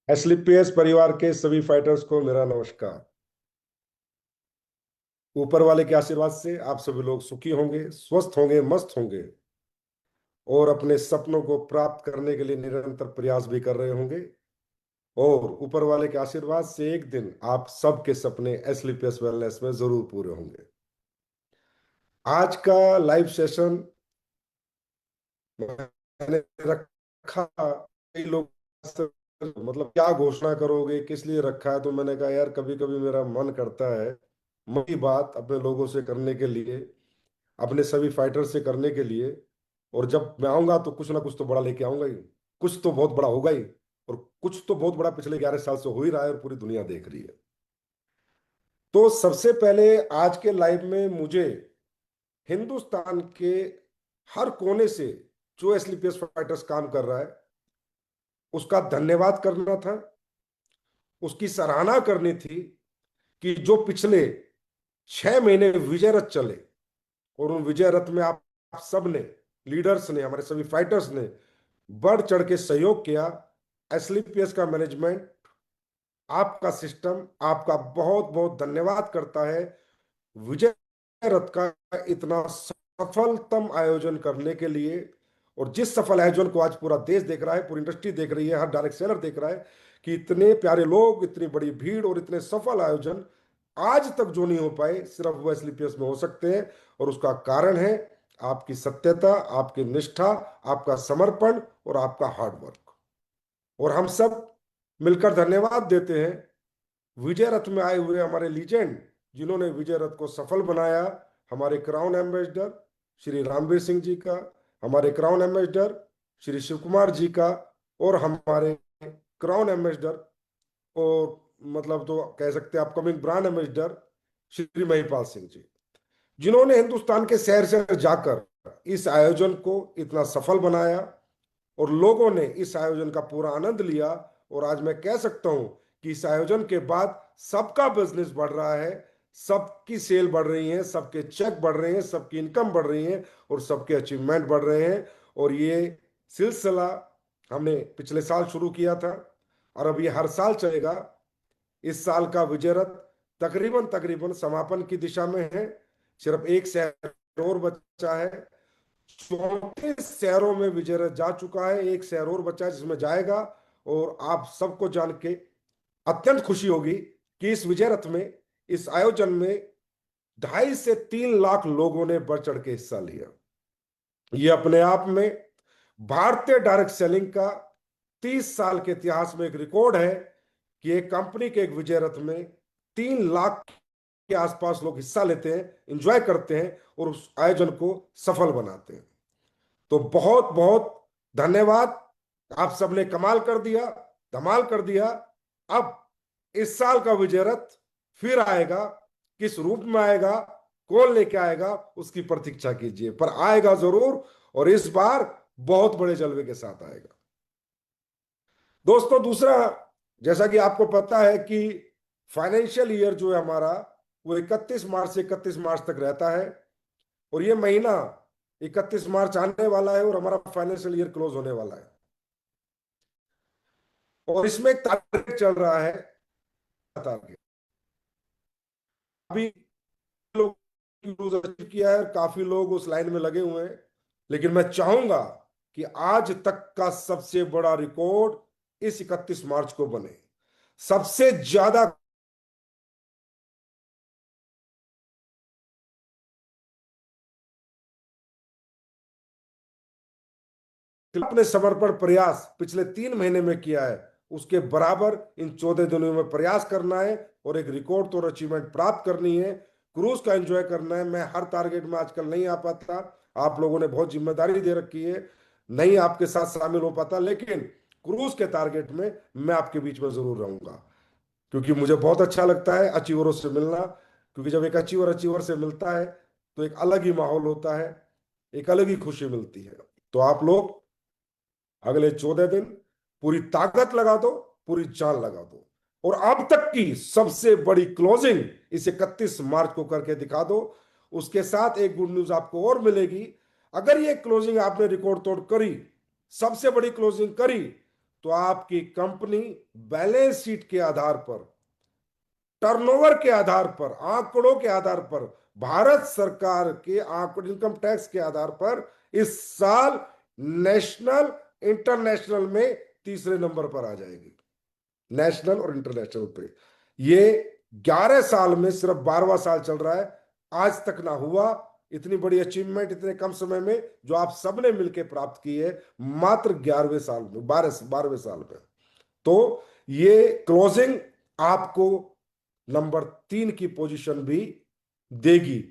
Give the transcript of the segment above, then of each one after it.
एसलीपीएस परिवार के सभी फाइटर्स को मेरा नमस्कार। ऊपर वाले के आशीर्वाद से आप सभी लोग सुखी होंगे, स्वस्थ होंगे, मस्त होंगे और अपने सपनों को प्राप्त करने के लिए निरंतर प्रयास भी कर रहे होंगे। और ऊपर वाले के आशीर्वाद से एक दिन आप सबके सपने एसलीपीएस वेलनेस में जरूर पूरे होंगे। आज का लाइव सेशन मैंने रखा, कई लोग मतलब क्या घोषणा करोगे, किस लिए रखा है, तो मैंने कहा यार कभी कभी मेरा मन करता है मन की बात अपने लोगों से करने के लिए, अपने सभी फाइटर से करने के लिए। और जब मैं आऊंगा तो कुछ ना कुछ तो बड़ा लेके आऊंगा ही, कुछ तो बहुत बड़ा होगा ही। और कुछ तो बहुत बड़ा पिछले 11 साल से हो ही रहा है और पूरी दुनिया देख रही है। तो सबसे पहले आज के लाइव में मुझे हिंदुस्तान के हर कोने से जो एसलीपीएस फाइटर्स काम कर रहा है उसका धन्यवाद करना था, उसकी सराहना करनी थी कि जो पिछले 6 महीने विजय रथ चले और उन विजय रथ में आप सब ने, लीडर्स ने, हमारे सभी फाइटर्स ने बढ़ चढ़ के सहयोग किया। एसलीपीएस का मैनेजमेंट, आपका सिस्टम आपका बहुत बहुत धन्यवाद करता है विजय रथ का इतना सफलतम आयोजन करने के लिए। और जिस सफल आयोजन को आज पूरा देश देख रहा है, पूरी इंडस्ट्री देख रही है, हर डायरेक्ट सेलर देख रहा है कि इतने प्यारे लोग, इतनी बड़ी भीड़ और इतने सफल आयोजन आज तक जो नहीं हो पाए, सिर्फ वो एसलीपीएस में हो सकते हैं। और उसका कारण है आपकी सत्यता, आपकी निष्ठा, आपका समर्पण और आपका हार्डवर्क। और हम सब मिलकर धन्यवाद देते हैं विजय रथ में आए हुए हमारे लीजेंड, जिन्होंने विजय रथ को सफल बनाया। हमारे क्राउन एम्बेसडर श्री रामवीर सिंह जी का, हमारे क्राउन एम्बेसडर श्री शिव कुमार जी का, और हमारे क्राउन एम्बेसडर और मतलब तो कह सकते हैं upcoming brand ambassador Shri Mahipal Singh ji, जिन्होंने हिंदुस्तान के शहर शहर जाकर इस आयोजन को इतना सफल बनाया और लोगों ने इस आयोजन का पूरा आनंद लिया। और आज मैं कह सकता हूं कि इस आयोजन के बाद सबका बिजनेस बढ़ रहा है, सबकी सेल बढ़ रही है, सबके चेक बढ़ रहे हैं, सबकी इनकम बढ़ रही है और सबके अचीवमेंट बढ़ रहे हैं। और ये सिलसिला हमने पिछले साल शुरू किया था और अब ये हर साल चलेगा। इस साल का विजय रथ तकरीबन तकरीबन समापन की दिशा में है। सिर्फ एक शहर और बचा है। 34 शहरों में विजय रथ जा चुका है, एक शहर और बचा है जिसमें जाएगा। और आप सबको जान के अत्यंत खुशी होगी कि इस विजय रथ में, इस आयोजन में 2.5 से 3 लाख लोगों ने बढ़ चढ़ के हिस्सा लिया। ये अपने आप में भारतीय डायरेक्ट सेलिंग का 30 साल के इतिहास में एक रिकॉर्ड है कि एक कंपनी के एक विजय रथ में 3 लाख के आसपास लोग हिस्सा लेते हैं, एंजॉय करते हैं और उस आयोजन को सफल बनाते हैं। तो बहुत बहुत धन्यवाद। आप सबने कमाल कर दिया, धमाल कर दिया। अब इस साल का विजय रथ फिर आएगा, किस रूप में आएगा, कौन लेके आएगा, उसकी प्रतीक्षा कीजिए, पर आएगा जरूर। और इस बार बहुत बड़े जलवे के साथ आएगा। दोस्तों दूसरा, जैसा कि आपको पता है कि फाइनेंशियल ईयर जो है हमारा, वो 31 मार्च से 31 मार्च तक रहता है। और ये महीना 31 मार्च आने वाला है और हमारा फाइनेंशियल ईयर क्लोज होने वाला है। और इसमें एक टारगेट चल रहा है, टारगेट अभी लोग अचीव किया है, काफी लोग उस लाइन में लगे हुए हैं। लेकिन मैं चाहूंगा कि आज तक का सबसे बड़ा रिकॉर्ड इस 31 मार्च को बने। सबसे ज्यादा अपने समर्पण प्रयास पिछले 3 महीने में किया है, उसके बराबर इन 14 दिनों में प्रयास करना है और एक रिकॉर्ड तो अचीवमेंट प्राप्त करनी है। क्रूज का एंजॉय करना है। मैं हर टारगेट में आजकल नहीं आ पाता, आप लोगों ने बहुत जिम्मेदारी दे रखी है, नहीं आपके साथ शामिल हो पाता, लेकिन क्रूज के टारगेट में मैं आपके बीच में जरूर रहूंगा। क्योंकि मुझे बहुत अच्छा लगता है अचीवरों से मिलना। क्योंकि जब एक अचीवर अचीवर से मिलता है तो एक अलग ही माहौल होता है, एक अलग ही खुशी मिलती है। तो आप लोग अगले 14 दिन पूरी ताकत लगा दो, पूरी जान लगा दो और अब तक की सबसे बड़ी क्लोजिंग इस 31 मार्च को करके दिखा दो। उसके साथ एक गुड न्यूज आपको और मिलेगी। अगर ये क्लोजिंग आपने रिकॉर्ड तोड़ करी, सबसे बड़ी क्लोजिंग करी, तो आपकी कंपनी बैलेंस शीट के आधार पर, टर्नओवर के आधार पर, आंकड़ों के आधार पर, भारत सरकार के आंकड़े, इनकम टैक्स के आधार पर इस साल नेशनल इंटरनेशनल में तीसरे नंबर पर आ जाएगी। नेशनल और इंटरनेशनल पे ये 11 साल में सिर्फ 12वां साल चल रहा है, आज तक ना हुआ इतनी बड़ी अचीवमेंट इतने कम समय में जो आप सबने मिलकर प्राप्त की है, मात्र 11वें साल में, 12वें साल में। तो ये क्लोजिंग आपको नंबर 3 की पोजीशन भी देगी।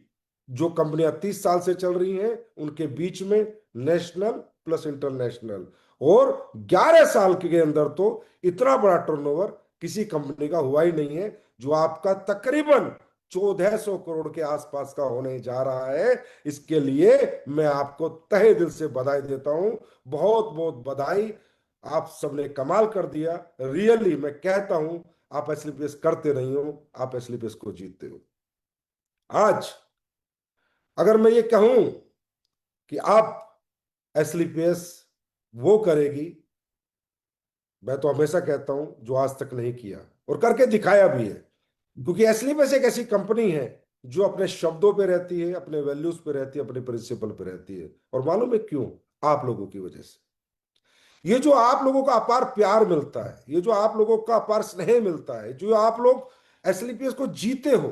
जो कंपनियां 30 साल से चल रही हैं उनके बीच में नेशनल प्लस इंटरनेशनल, और 11 साल के अंदर तो इतना बड़ा टर्नओवर किसी कंपनी का हुआ ही नहीं है, जो आपका तकरीबन 1400 करोड़ के आसपास का होने जा रहा है। इसके लिए मैं आपको तहे दिल से बधाई देता हूं, बहुत बहुत बधाई। आप सबने कमाल कर दिया। रियली मैं कहता हूं, आप एसलीपीएस करते नहीं हो, आप एसलीपीएस को जीतते हो। आज अगर मैं ये कहूं कि आप एसलीपीएस वो करेगी, मैं तो हमेशा कहता हूं जो आज तक नहीं किया और करके दिखाया भी है। क्योंकि एसलीपीएस एक ऐसी कंपनी है जो अपने शब्दों पे रहती है, अपने वैल्यूज पे रहती है, अपने प्रिंसिपल पे रहती है। और मालूम है क्यों? आप लोगों की वजह से। ये जो आप लोगों का अपार प्यार मिलता है, ये जो आप लोगों का अपार स्नेह मिलता है, जो आप लोग एसलीपीएस को जीते हो,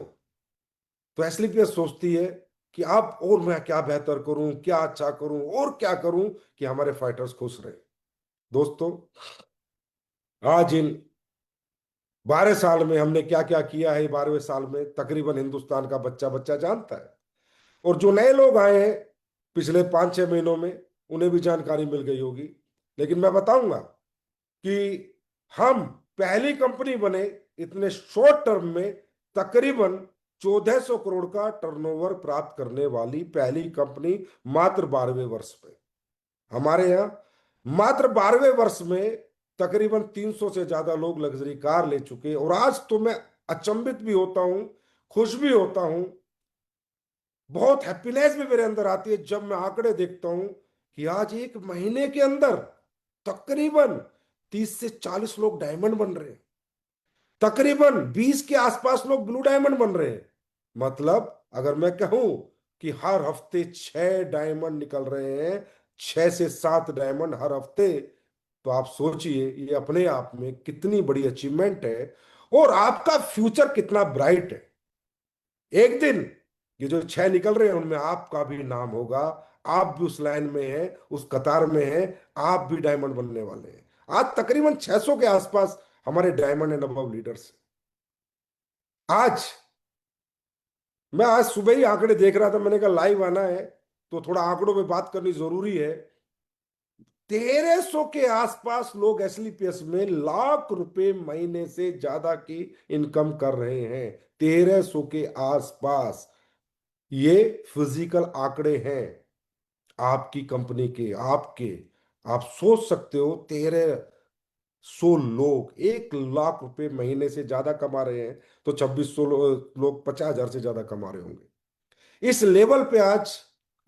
तो एसलीपीएस सोचती है कि अब और मैं क्या बेहतर करूं, क्या अच्छा करूं और क्या करूं कि हमारे फाइटर्स खुश रहे। दोस्तों, आज इन 12 साल में हमने क्या क्या किया है, 12वें साल में तकरीबन हिंदुस्तान का बच्चा बच्चा जानता है। और जो नए लोग आए हैं पिछले 5-6 महीनों में, उन्हें भी जानकारी मिल गई होगी। लेकिन मैं बताऊंगा कि हम पहली कंपनी बने इतने शॉर्ट टर्म में तकरीबन 1400 करोड़ का टर्नओवर प्राप्त करने वाली पहली कंपनी, मात्र 12वें वर्ष में। हमारे यहां मात्र 12वें वर्ष में तकरीबन 300 से ज्यादा लोग लग्जरी कार ले चुके। और आज तो मैं अचंभित भी होता हूं, खुश भी होता हूं, बहुत हैप्पीनेस भी मेरे अंदर आती है जब मैं आंकड़े देखता हूं कि आज एक महीने के अंदर तकरीबन 30 से 40 लोग डायमंड बन रहे हैं, तकरीबन 20 के आसपास लोग ब्लू डायमंड बन रहे हैं। मतलब अगर मैं कहूं कि हर हफ्ते 6 डायमंड निकल रहे हैं, 6 से 7 डायमंड हर हफ्ते, तो आप सोचिए ये अपने आप में कितनी बड़ी अचीवमेंट है और आपका फ्यूचर कितना ब्राइट है। एक दिन ये जो 6 निकल रहे हैं उनमें आपका भी नाम होगा, आप भी उस लाइन में हैं, उस कतार में हैं, आप भी डायमंड बनने वाले हैं। आज तकरीबन 600 के आसपास हमारे डायमंड एंड अबव लीडर्स। आज मैं आज सुबह ही आंकड़े देख रहा था, मैंने कहा लाइव आना है तो थोड़ा आंकड़ों पे बात करनी जरूरी है। 1300 के आसपास लोग एसलीपीएस में लाख रुपए महीने से ज्यादा की इनकम कर रहे हैं। 1300 के आसपास ये फिजिकल आंकड़े हैं आपकी कंपनी के, आपके। आप सोच सकते हो 1300 लोग 1 लाख रुपए महीने से ज्यादा कमा रहे हैं, तो 2600 लोग 50,000 से ज्यादा कमा रहे होंगे। इस लेवल पे आज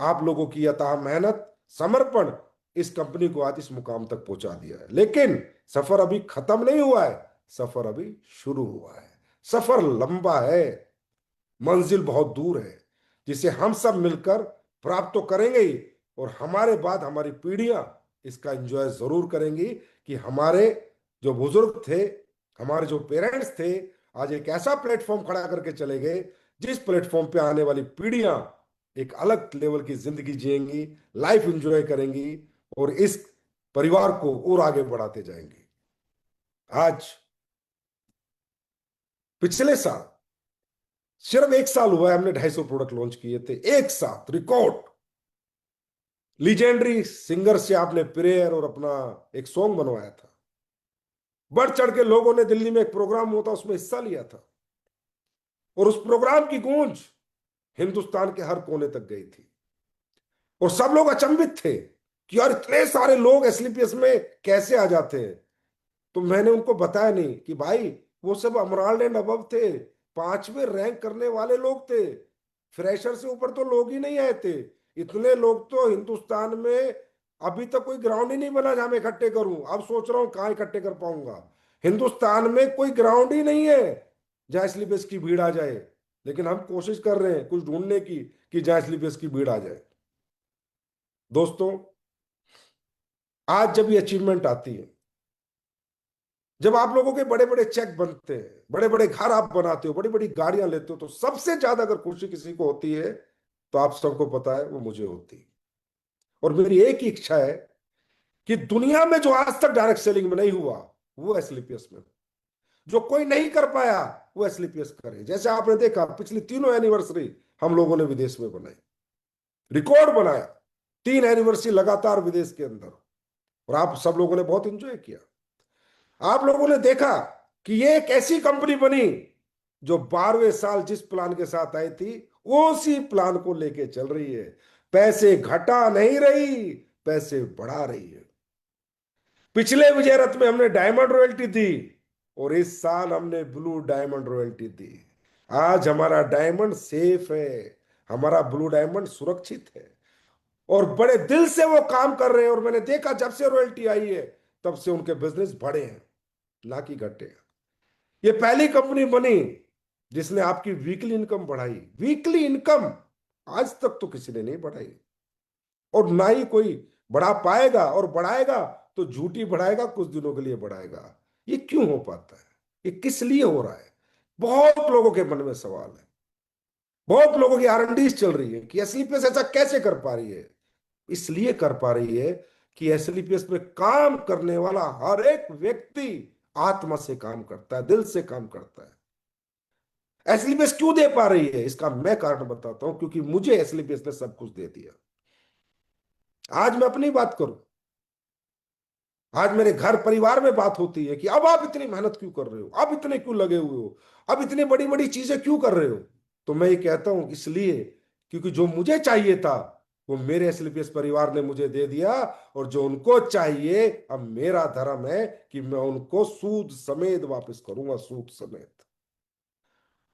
आप लोगों की अथाह मेहनत, समर्पण इस कंपनी को आज इस मुकाम तक पहुंचा दिया है। लेकिन सफर अभी खत्म नहीं हुआ है, सफर अभी शुरू हुआ है। सफर लंबा है, मंजिल बहुत दूर है, जिसे हम सब मिलकर प्राप्त तो करेंगे ही, और हमारे बाद हमारी पीढ़ियां इसका एंजॉय जरूर करेंगी कि हमारे जो बुजुर्ग थे, हमारे जो पेरेंट्स थे, आज एक ऐसा प्लेटफॉर्म खड़ा करके चले गए जिस प्लेटफॉर्म पे आने वाली पीढ़ियां एक अलग लेवल की जिंदगी जिएंगी, लाइफ एंजॉय करेंगी और इस परिवार को और आगे बढ़ाते जाएंगी। आज पिछले साल सिर्फ 1 साल हुआ है हमने 250 प्रोडक्ट लॉन्च किए थे, एक साथ रिकॉर्ड। लीजेंडरी सिंगर से आपने प्रेयर और अपना एक सॉन्ग बनवाया था, बढ़ चढ़ के लोगों ने, दिल्ली में एक प्रोग्राम हुआ था उसमें हिस्सा लिया था, और उस प्रोग्राम की गूंज हिंदुस्तान के हर कोने तक गई थी। और सब लोग अचंभित थे कि यार इतने सारे लोग एसलीपीएस में कैसे आ जाते हैं। तो मैंने उनको बताया नहीं कि भाई वो सब अमराल्ड एंड अबव थे, 5वें रैंक करने वाले लोग थे, फ्रेशर से ऊपर तो लोग ही नहीं आए थे। इतने लोग तो हिंदुस्तान में अभी तक कोई ग्राउंड ही नहीं बना जहां मैं इकट्ठे करूं। अब सोच रहा हूं कहाँ इकट्ठे कर पाऊंगा। हिंदुस्तान में कोई ग्राउंड ही नहीं है जहां स्लीपर्स की भीड़ आ जाए। लेकिन हम कोशिश कर रहे हैं कुछ ढूंढने की कि जहां स्लीपर्स की भीड़ आ जाए। दोस्तों, आज जब ये अचीवमेंट आती है, जब आप लोगों के बड़े बड़े चेक बनते हैं, बड़े बड़े घर आप बनाते हो, बड़ी बड़ी गाड़ियां लेते हो, तो सबसे ज्यादा अगर खुशी किसी को होती है तो आप सबको पता है वो मुझे होती है। और मेरी एक ही इच्छा है कि दुनिया में जो आज तक डायरेक्ट सेलिंग में नहीं हुआ वो एसलीपीएस में, जो कोई नहीं कर पाया वो एसलीपीएस करे। जैसे आपने देखा पिछली तीनों एनिवर्सरी हम लोगों ने विदेश में बनाई, रिकॉर्ड बनाया, 3 एनिवर्सरी लगातार विदेश के अंदर। और आप सब लोगों ने बहुत एंजॉय किया। आप लोगों ने देखा कि ये एक ऐसी कंपनी बनी जो 12वें साल जिस प्लान के साथ आई थी उसी प्लान को लेके चल रही है। पैसे घटा नहीं रही, पैसे बढ़ा रही है। पिछले विजय रथ में हमने डायमंड रॉयल्टी दी और इस साल हमने ब्लू डायमंड रॉयल्टी दी। आज हमारा डायमंड सेफ है, हमारा ब्लू डायमंड सुरक्षित है और बड़े दिल से वो काम कर रहे हैं। और मैंने देखा जब से रॉयल्टी आई है तब से उनके बिजनेस बढ़े हैं, ना कि घटे। ये पहली कंपनी बनी जिसने आपकी वीकली इनकम बढ़ाई। वीकली इनकम आज तक तो किसी ने नहीं बढ़ाई और ना ही कोई बढ़ा पाएगा, और बढ़ाएगा तो झूठी बढ़ाएगा, कुछ दिनों के लिए बढ़ाएगा। ये क्यों हो पाता है? ये किस लिए हो रहा है? बहुत लोगों के मन में सवाल है। बहुत लोगों की आरएनडीज चल रही है कि एसलीपीएस ऐसा कैसे कर पा रही है। इसलिए कर पा रही है कि एसलीपीएस में काम करने वाला हर एक व्यक्ति आत्मा से काम करता है, दिल से काम करता है। एसलीपीएस क्यों दे पा रही है इसका मैं कारण बताता हूं, क्योंकि मुझे एसलीपीएस ने सब कुछ दे दिया। आज मैं अपनी बात करूं, आज मेरे घर परिवार में बात होती है कि अब आप इतनी मेहनत क्यों कर रहे हो, अब इतने क्यों लगे हुए हो, अब इतनी बड़ी बड़ी चीजें क्यों कर रहे हो। तो मैं ये कहता हूं इसलिए क्योंकि जो मुझे चाहिए था वो मेरे एसलीपीएस परिवार ने मुझे दे दिया, और जो उनको चाहिए अब मेरा धर्म है कि मैं उनको सूद समेत वापस करूंगा, सूद समेत।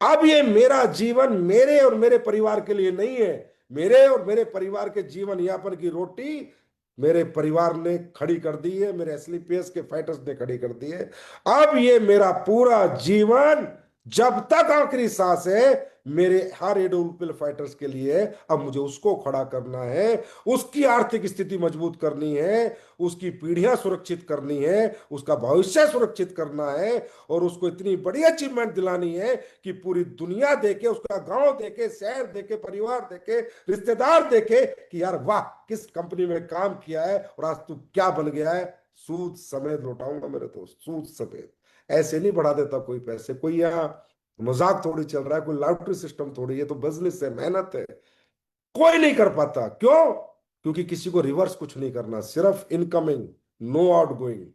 अब ये मेरा जीवन मेरे और मेरे परिवार के लिए नहीं है। मेरे और मेरे परिवार के जीवन यापन की रोटी मेरे परिवार ने खड़ी कर दी है, मेरे एसलीपीएस के फाइटर्स ने खड़ी कर दी है। अब ये मेरा पूरा जीवन जब तक आखिरी सांस है मेरे हर एडोल्फिल फाइटर्स के लिए, अब मुझे उसको खड़ा करना है, उसकी आर्थिक स्थिति मजबूत करनी है, उसकी पीढ़ियां सुरक्षित करनी है, उसका भविष्य सुरक्षित करना है, और उसको इतनी बड़ी अचीवमेंट दिलानी है कि पूरी दुनिया देखे, उसका गांव देखे, शहर देखे, परिवार देखे, रिश्तेदार देखे कि यार वाह किस कंपनी में काम किया है और आज तू क्या बन गया है। सूद समेत लौटाऊंगा मेरे दोस्त, सूद समेत। ऐसे नहीं बढ़ा देता कोई पैसे। कोई यहाँ मजाक थोड़ी चल रहा है, कोई लॉटरी सिस्टम थोड़ी है। तो बिजनेस है, मेहनत है, कोई नहीं कर पाता। क्यों? क्योंकि किसी को रिवर्स कुछ नहीं करना, सिर्फ इनकमिंग, नो आउट गोइंग।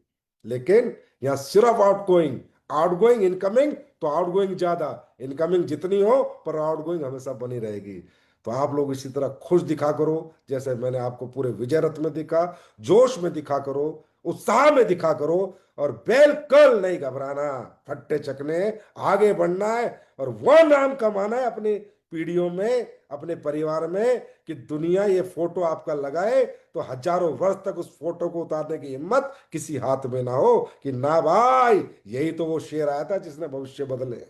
लेकिन यहां सिर्फ out going, out going, incoming तो आउट गोइंग ज्यादा, इनकमिंग जितनी हो पर आउट गोइंग हमेशा बनी रहेगी। तो आप लोग इसी तरह खुश दिखा करो जैसे मैंने आपको पूरे विजय रथ में दिखा, जोश में दिखा करो, उत्साह में दिखा करो, और बिल्कुल नहीं घबराना, फट्टे चकने, आगे बढ़ना है और वो नाम कमाना है अपनी पीढ़ियों में, अपने परिवार में, कि दुनिया ये फोटो आपका लगाए तो हजारों वर्ष तक उस फोटो को उतारने की हिम्मत किसी हाथ में ना हो कि ना भाई यही तो वो शेर आया था जिसने भविष्य बदले,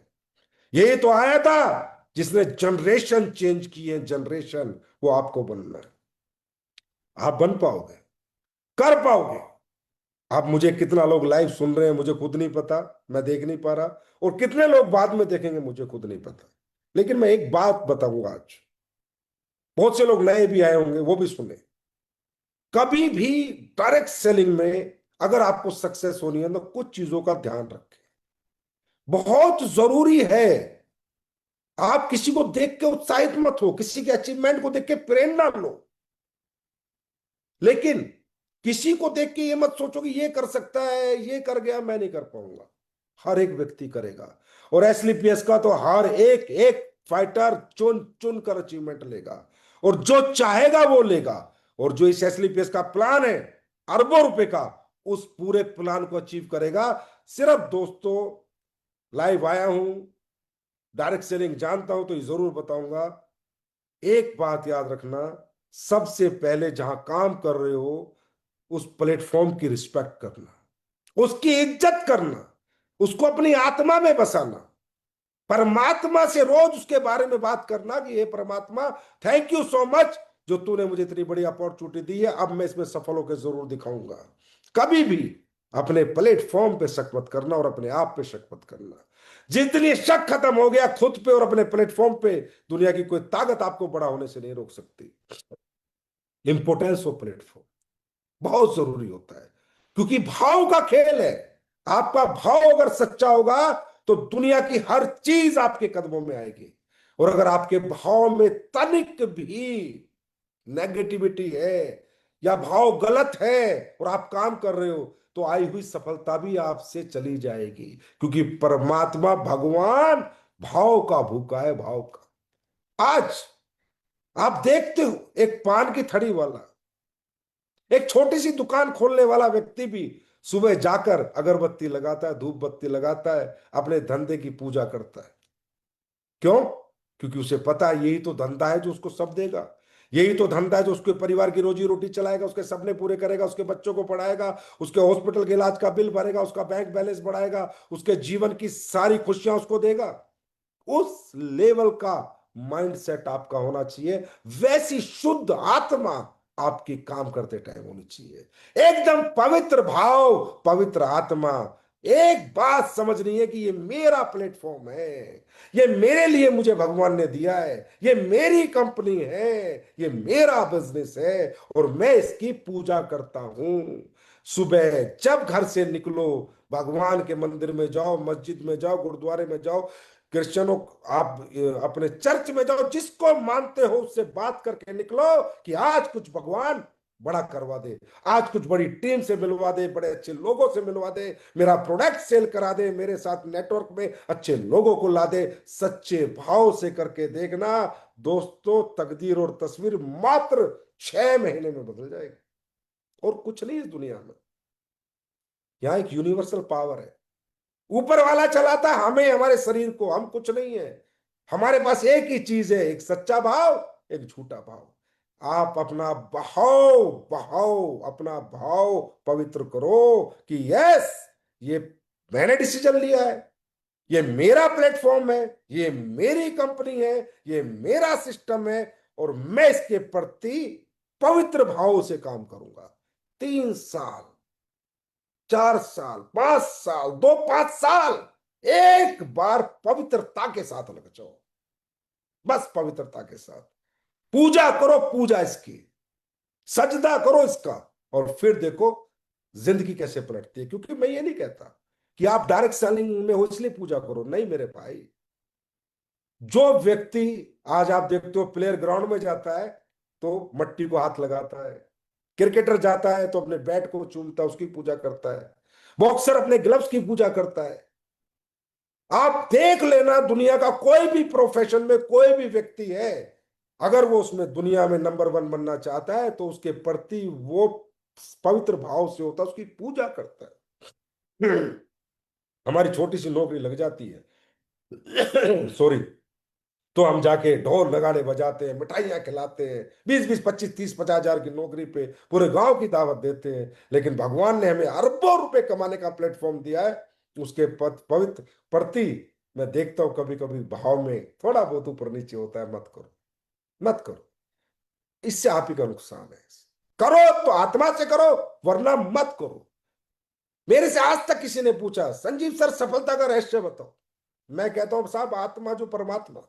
यही तो आया था जिसने जनरेशन चेंज किए, जनरेशन। वो आपको बनना है। आप बन पाओगे, कर पाओगे। आप मुझे कितना लोग लाइव सुन रहे हैं मुझे खुद नहीं पता, मैं देख नहीं पा रहा, और कितने लोग बाद में देखेंगे मुझे खुद नहीं पता। लेकिन मैं एक बात बताऊंगा आज, बहुत से लोग नए भी आए होंगे वो भी सुने। कभी भी डायरेक्ट सेलिंग में अगर आपको सक्सेस होनी है तो कुछ चीजों का ध्यान रखें, बहुत जरूरी है। आप किसी को देख के उत्साहित मत हो, किसी के अचीवमेंट को देख के प्रेरणा लो, लेकिन किसी को देख के ये मत सोचो कि ये कर सकता है, ये कर गया मैं नहीं कर पाऊंगा। हर एक व्यक्ति करेगा, और एसलीपीएस का तो हर एक एक फाइटर चुन चुन कर अचीवमेंट लेगा, और जो चाहेगा वो लेगा। और जो इस एसलीपीएस का प्लान है अरबों रुपए का, उस पूरे प्लान को अचीव करेगा। सिर्फ दोस्तों, लाइव आया हूं, डायरेक्ट सेलिंग जानता हूं तो ये जरूर बताऊंगा, एक बात याद रखना, सबसे पहले जहां काम कर रहे हो उस प्लेटफॉर्म की रिस्पेक्ट करना, उसकी इज्जत करना, उसको अपनी आत्मा में बसाना, परमात्मा से रोज उसके बारे में बात करना कि हे परमात्मा, थैंक यू सो मच जो तूने मुझे इतनी बड़ी अपॉर्चुनिटी दी है, अब मैं इसमें सफल होकर जरूर दिखाऊंगा। कभी भी अपने प्लेटफॉर्म पे शक मत करना और अपने आप पे शक मत करना। जितनी शक खत्म हो गया खुद पे और अपने प्लेटफॉर्म पे, दुनिया की कोई ताकत आपको बड़ा होने से नहीं रोक सकती। इंपोर्टेंस ऑफ प्लेटफॉर्म बहुत जरूरी होता है, क्योंकि भाव का खेल है। आपका भाव अगर सच्चा होगा तो दुनिया की हर चीज आपके कदमों में आएगी। और अगर आपके भाव में तनिक भी नेगेटिविटी है या भाव गलत है और आप काम कर रहे हो, तो आई हुई सफलता भी आपसे चली जाएगी, क्योंकि परमात्मा भगवान भाव का भूखा है, भाव का। आज आप देखते हो एक पान की थड़ी वाला, एक छोटी सी दुकान खोलने वाला व्यक्ति भी सुबह जाकर अगरबत्ती लगाता है, धूप बत्ती लगाता है, अपने धंधे की पूजा करता है। क्यों? क्योंकि उसे पता है यही तो धंधा है जो उसको सब देगा, यही तो धंधा है जो उसके परिवार की रोजी रोटी चलाएगा, उसके सपने पूरे करेगा, उसके बच्चों को पढ़ाएगा, उसके हॉस्पिटल के इलाज का बिल भरेगा, उसका बैंक बैलेंस बढ़ाएगा, उसके जीवन की सारी खुशियां उसको देगा। उस लेवल का माइंडसेट आपका होना चाहिए, वैसी शुद्ध आत्मा आपकी काम करते टाइम होनी चाहिए, एकदम पवित्र भाव, पवित्र आत्मा। एक बात समझनी है कि ये मेरा प्लेटफॉर्म है, ये मेरे लिए मुझे भगवान ने दिया है, ये मेरी कंपनी है, ये मेरा बिजनेस है और मैं इसकी पूजा करता हूं। सुबह जब घर से निकलो, भगवान के मंदिर में जाओ, मस्जिद में जाओ, गुरुद्वारे में जाओ, क्रिश्चियनों, आप अपने चर्च में जाओ, जिसको मानते हो उससे बात करके निकलो कि आज कुछ भगवान बड़ा करवा दे, आज कुछ बड़ी टीम से मिलवा दे, बड़े अच्छे लोगों से मिलवा दे, मेरा प्रोडक्ट सेल करा दे, मेरे साथ नेटवर्क में अच्छे लोगों को ला दे। सच्चे भाव से करके देखना दोस्तों, तकदीर और तस्वीर मात्र 6 महीने में बदल जाएगी। और कुछ नहीं इस दुनिया में, यहाँ एक यूनिवर्सल पावर है, ऊपर वाला चलाता है हमें, हमारे शरीर को, हम कुछ नहीं है। हमारे पास एक ही चीज है, एक सच्चा भाव, एक झूठा भाव। आप अपना भाव बहाओ, अपना भाव पवित्र करो कि यस, ये मैंने डिसीजन लिया है, ये मेरा प्लेटफॉर्म है, ये मेरी कंपनी है, ये मेरा सिस्टम है और मैं इसके प्रति पवित्र भाव से काम करूंगा। 3 साल, 4 साल, 5 साल, 2 5 साल, एक बार पवित्रता के साथ लग जाओ, बस पवित्रता के साथ पूजा करो, पूजा इसकी, सजदा करो इसका, और फिर देखो जिंदगी कैसे पलटती है। क्योंकि मैं ये नहीं कहता कि आप डायरेक्ट सेलिंग में हो इसलिए पूजा करो, नहीं मेरे भाई। जो व्यक्ति, आज आप देखते हो प्लेयर ग्राउंड में जाता है तो मट्टी को हाथ लगाता है, क्रिकेटर जाता है तो अपने बैट को चूमता है, उसकी पूजा करता है, बॉक्सर अपने ग्लव्स की पूजा करता है। आप देख लेना, दुनिया का कोई भी प्रोफेशन में कोई भी व्यक्ति है, अगर वो उसमें दुनिया में नंबर 1 बनना चाहता है तो उसके प्रति वो पवित्र भाव से होता है, उसकी पूजा करता है। हमारी छोटी सी नौकरी लग जाती है, सॉरी, तो हम जाके ढोल नगाड़े बजाते हैं, मिठाइयाँ खिलाते हैं, 20 20 25 30 50 हजार की नौकरी पे पूरे गांव की दावत देते हैं। लेकिन भगवान ने हमें अरबों रुपए कमाने का प्लेटफॉर्म दिया है, उसके पवित्र प्रति मैं देखता हूं कभी कभी भाव में थोड़ा बहुत ऊपर नीचे होता है। मत करो, मत करो, इससे आप ही का नुकसान है। करो तो आत्मा से करो, वरना मत करो। मेरे से आज तक किसी ने पूछा, संजीव सर सफलता का रहस्य बताओ, मैं कहता हूं साहब, आत्मा जो परमात्मा,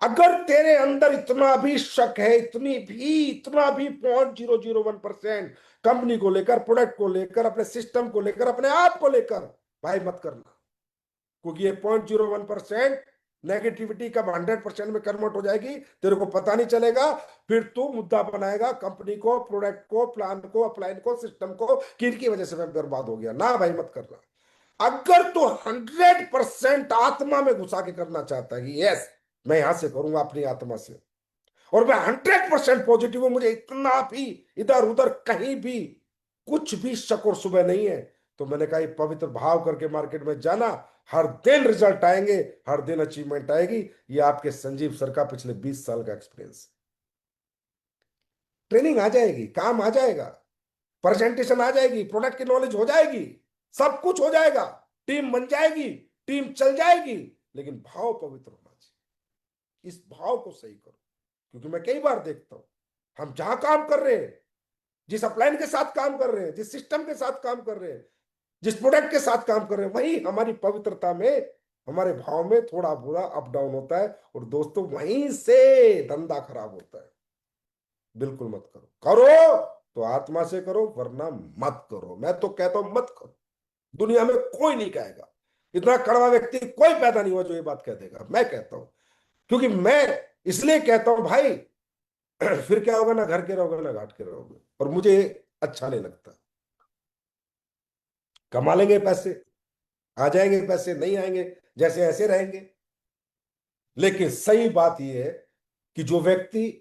अगर तेरे अंदर इतना भी शक है, इतना भी 0.001% कंपनी को लेकर, प्रोडक्ट को लेकर, अपने सिस्टम को लेकर, अपने आप को लेकर, भाई मत करना। क्योंकि ये 0.01% नेगेटिविटी कब 100% में कन्वर्ट हो जाएगी तेरे को पता नहीं चलेगा। फिर तू मुद्दा बनाएगा कंपनी को, प्रोडक्ट को, प्लान को, अपलाइन को, सिस्टम को, किनकी वजह से मैं बर्बाद हो गया। ना भाई मत करना। अगर तू 100% आत्मा में घुसा के करना चाहता है कि यस, मैं यहां से करूंगा अपनी आत्मा से, और मैं 100% पॉजिटिव हूं, मुझे इतना भी इधर उधर कहीं भी कुछ भी शक और शुबह नहीं है, तो मैंने कहा ये पवित्र भाव करके मार्केट में जाना, हर दिन रिजल्ट आएंगे, हर दिन अचीवमेंट आएगी। ये आपके संजीव सर का पिछले 20 साल का एक्सपीरियंस, ट्रेनिंग आ जाएगी, काम आ जाएगा। प्रेजेंटेशन आ जाएगी, प्रोडक्ट की नॉलेज हो जाएगी, सब कुछ हो जाएगा, टीम बन जाएगी, टीम चल जाएगी, लेकिन भाव पवित्र होना चाहिए। इस भाव को सही करो। क्योंकि मैं कई बार देखता हूं, हम जहां काम कर रहे हैं, जिस अपलाइन के साथ काम कर रहे हैं, जिस सिस्टम के साथ काम कर रहे हैं, जिस प्रोडक्ट के साथ काम कर रहे हैं, वही हमारी पवित्रता में, हमारे भाव में थोड़ा बुरा अप डाउन होता है, और दोस्तों वहीं से धंधा खराब होता है। बिल्कुल मत करो। करो तो आत्मा से करो, वरना मत करो। मैं तो कहता हूं मत करो। दुनिया में कोई नहीं कहेगा, इतना कड़वा व्यक्ति कोई पैदा नहीं हुआ जो ये बात कह देगा। मैं कहता हूं, क्योंकि मैं इसलिए कहता हूं भाई, फिर क्या होगा, ना घर के रहोगे ना घाट के रहोगे, और मुझे अच्छा नहीं लगता। कमा लेंगे पैसे, आ जाएंगे पैसे, नहीं आएंगे जैसे ऐसे रहेंगे। लेकिन सही बात यह है कि जो व्यक्ति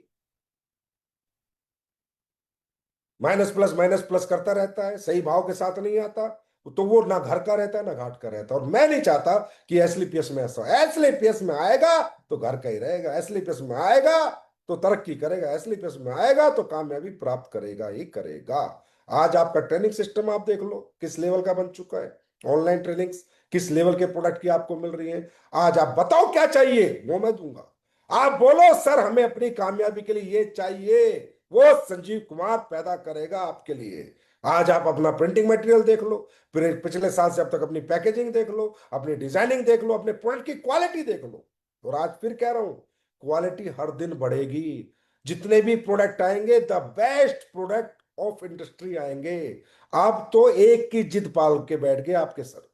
माइनस प्लस करता रहता है, सही भाव के साथ नहीं आता, तो वो ना घर का रहता है ना घाट का रहता है। और मैं नहीं चाहता कि एसलीपीएस में ऐसा। एसलीपीएस में आएगा तो घर का ही रहेगा, एसलीपीएस में आएगा तो तरक्की करेगा, एसलीपीएस में आएगा तो कामयाबी प्राप्त करेगा ही करेगा। आज आपका ट्रेनिंग सिस्टम आप देख लो किस लेवल का बन चुका है। ऑनलाइन ट्रेनिंग्स किस लेवल के प्रोडक्ट की आपको मिल रही है। आज आप बताओ क्या चाहिए, वो मैं दूंगा। आप बोलो सर हमें अपनी कामयाबी के लिए ये चाहिए, वो संजीव कुमार पैदा करेगा आपके लिए। आज आप अपना प्रिंटिंग मटेरियल देख लो, फिर पिछले साल से अब तक अपनी पैकेजिंग देख लो, अपनी डिजाइनिंग देख लो, अपने प्रोडक्ट की क्वालिटी देख लो। और आज फिर कह रहा हूं, क्वालिटी हर दिन बढ़ेगी। जितने भी प्रोडक्ट आएंगे, the best product of industry आएंगे। आप तो एक की जिद पाल के बैठ गए आपके सर,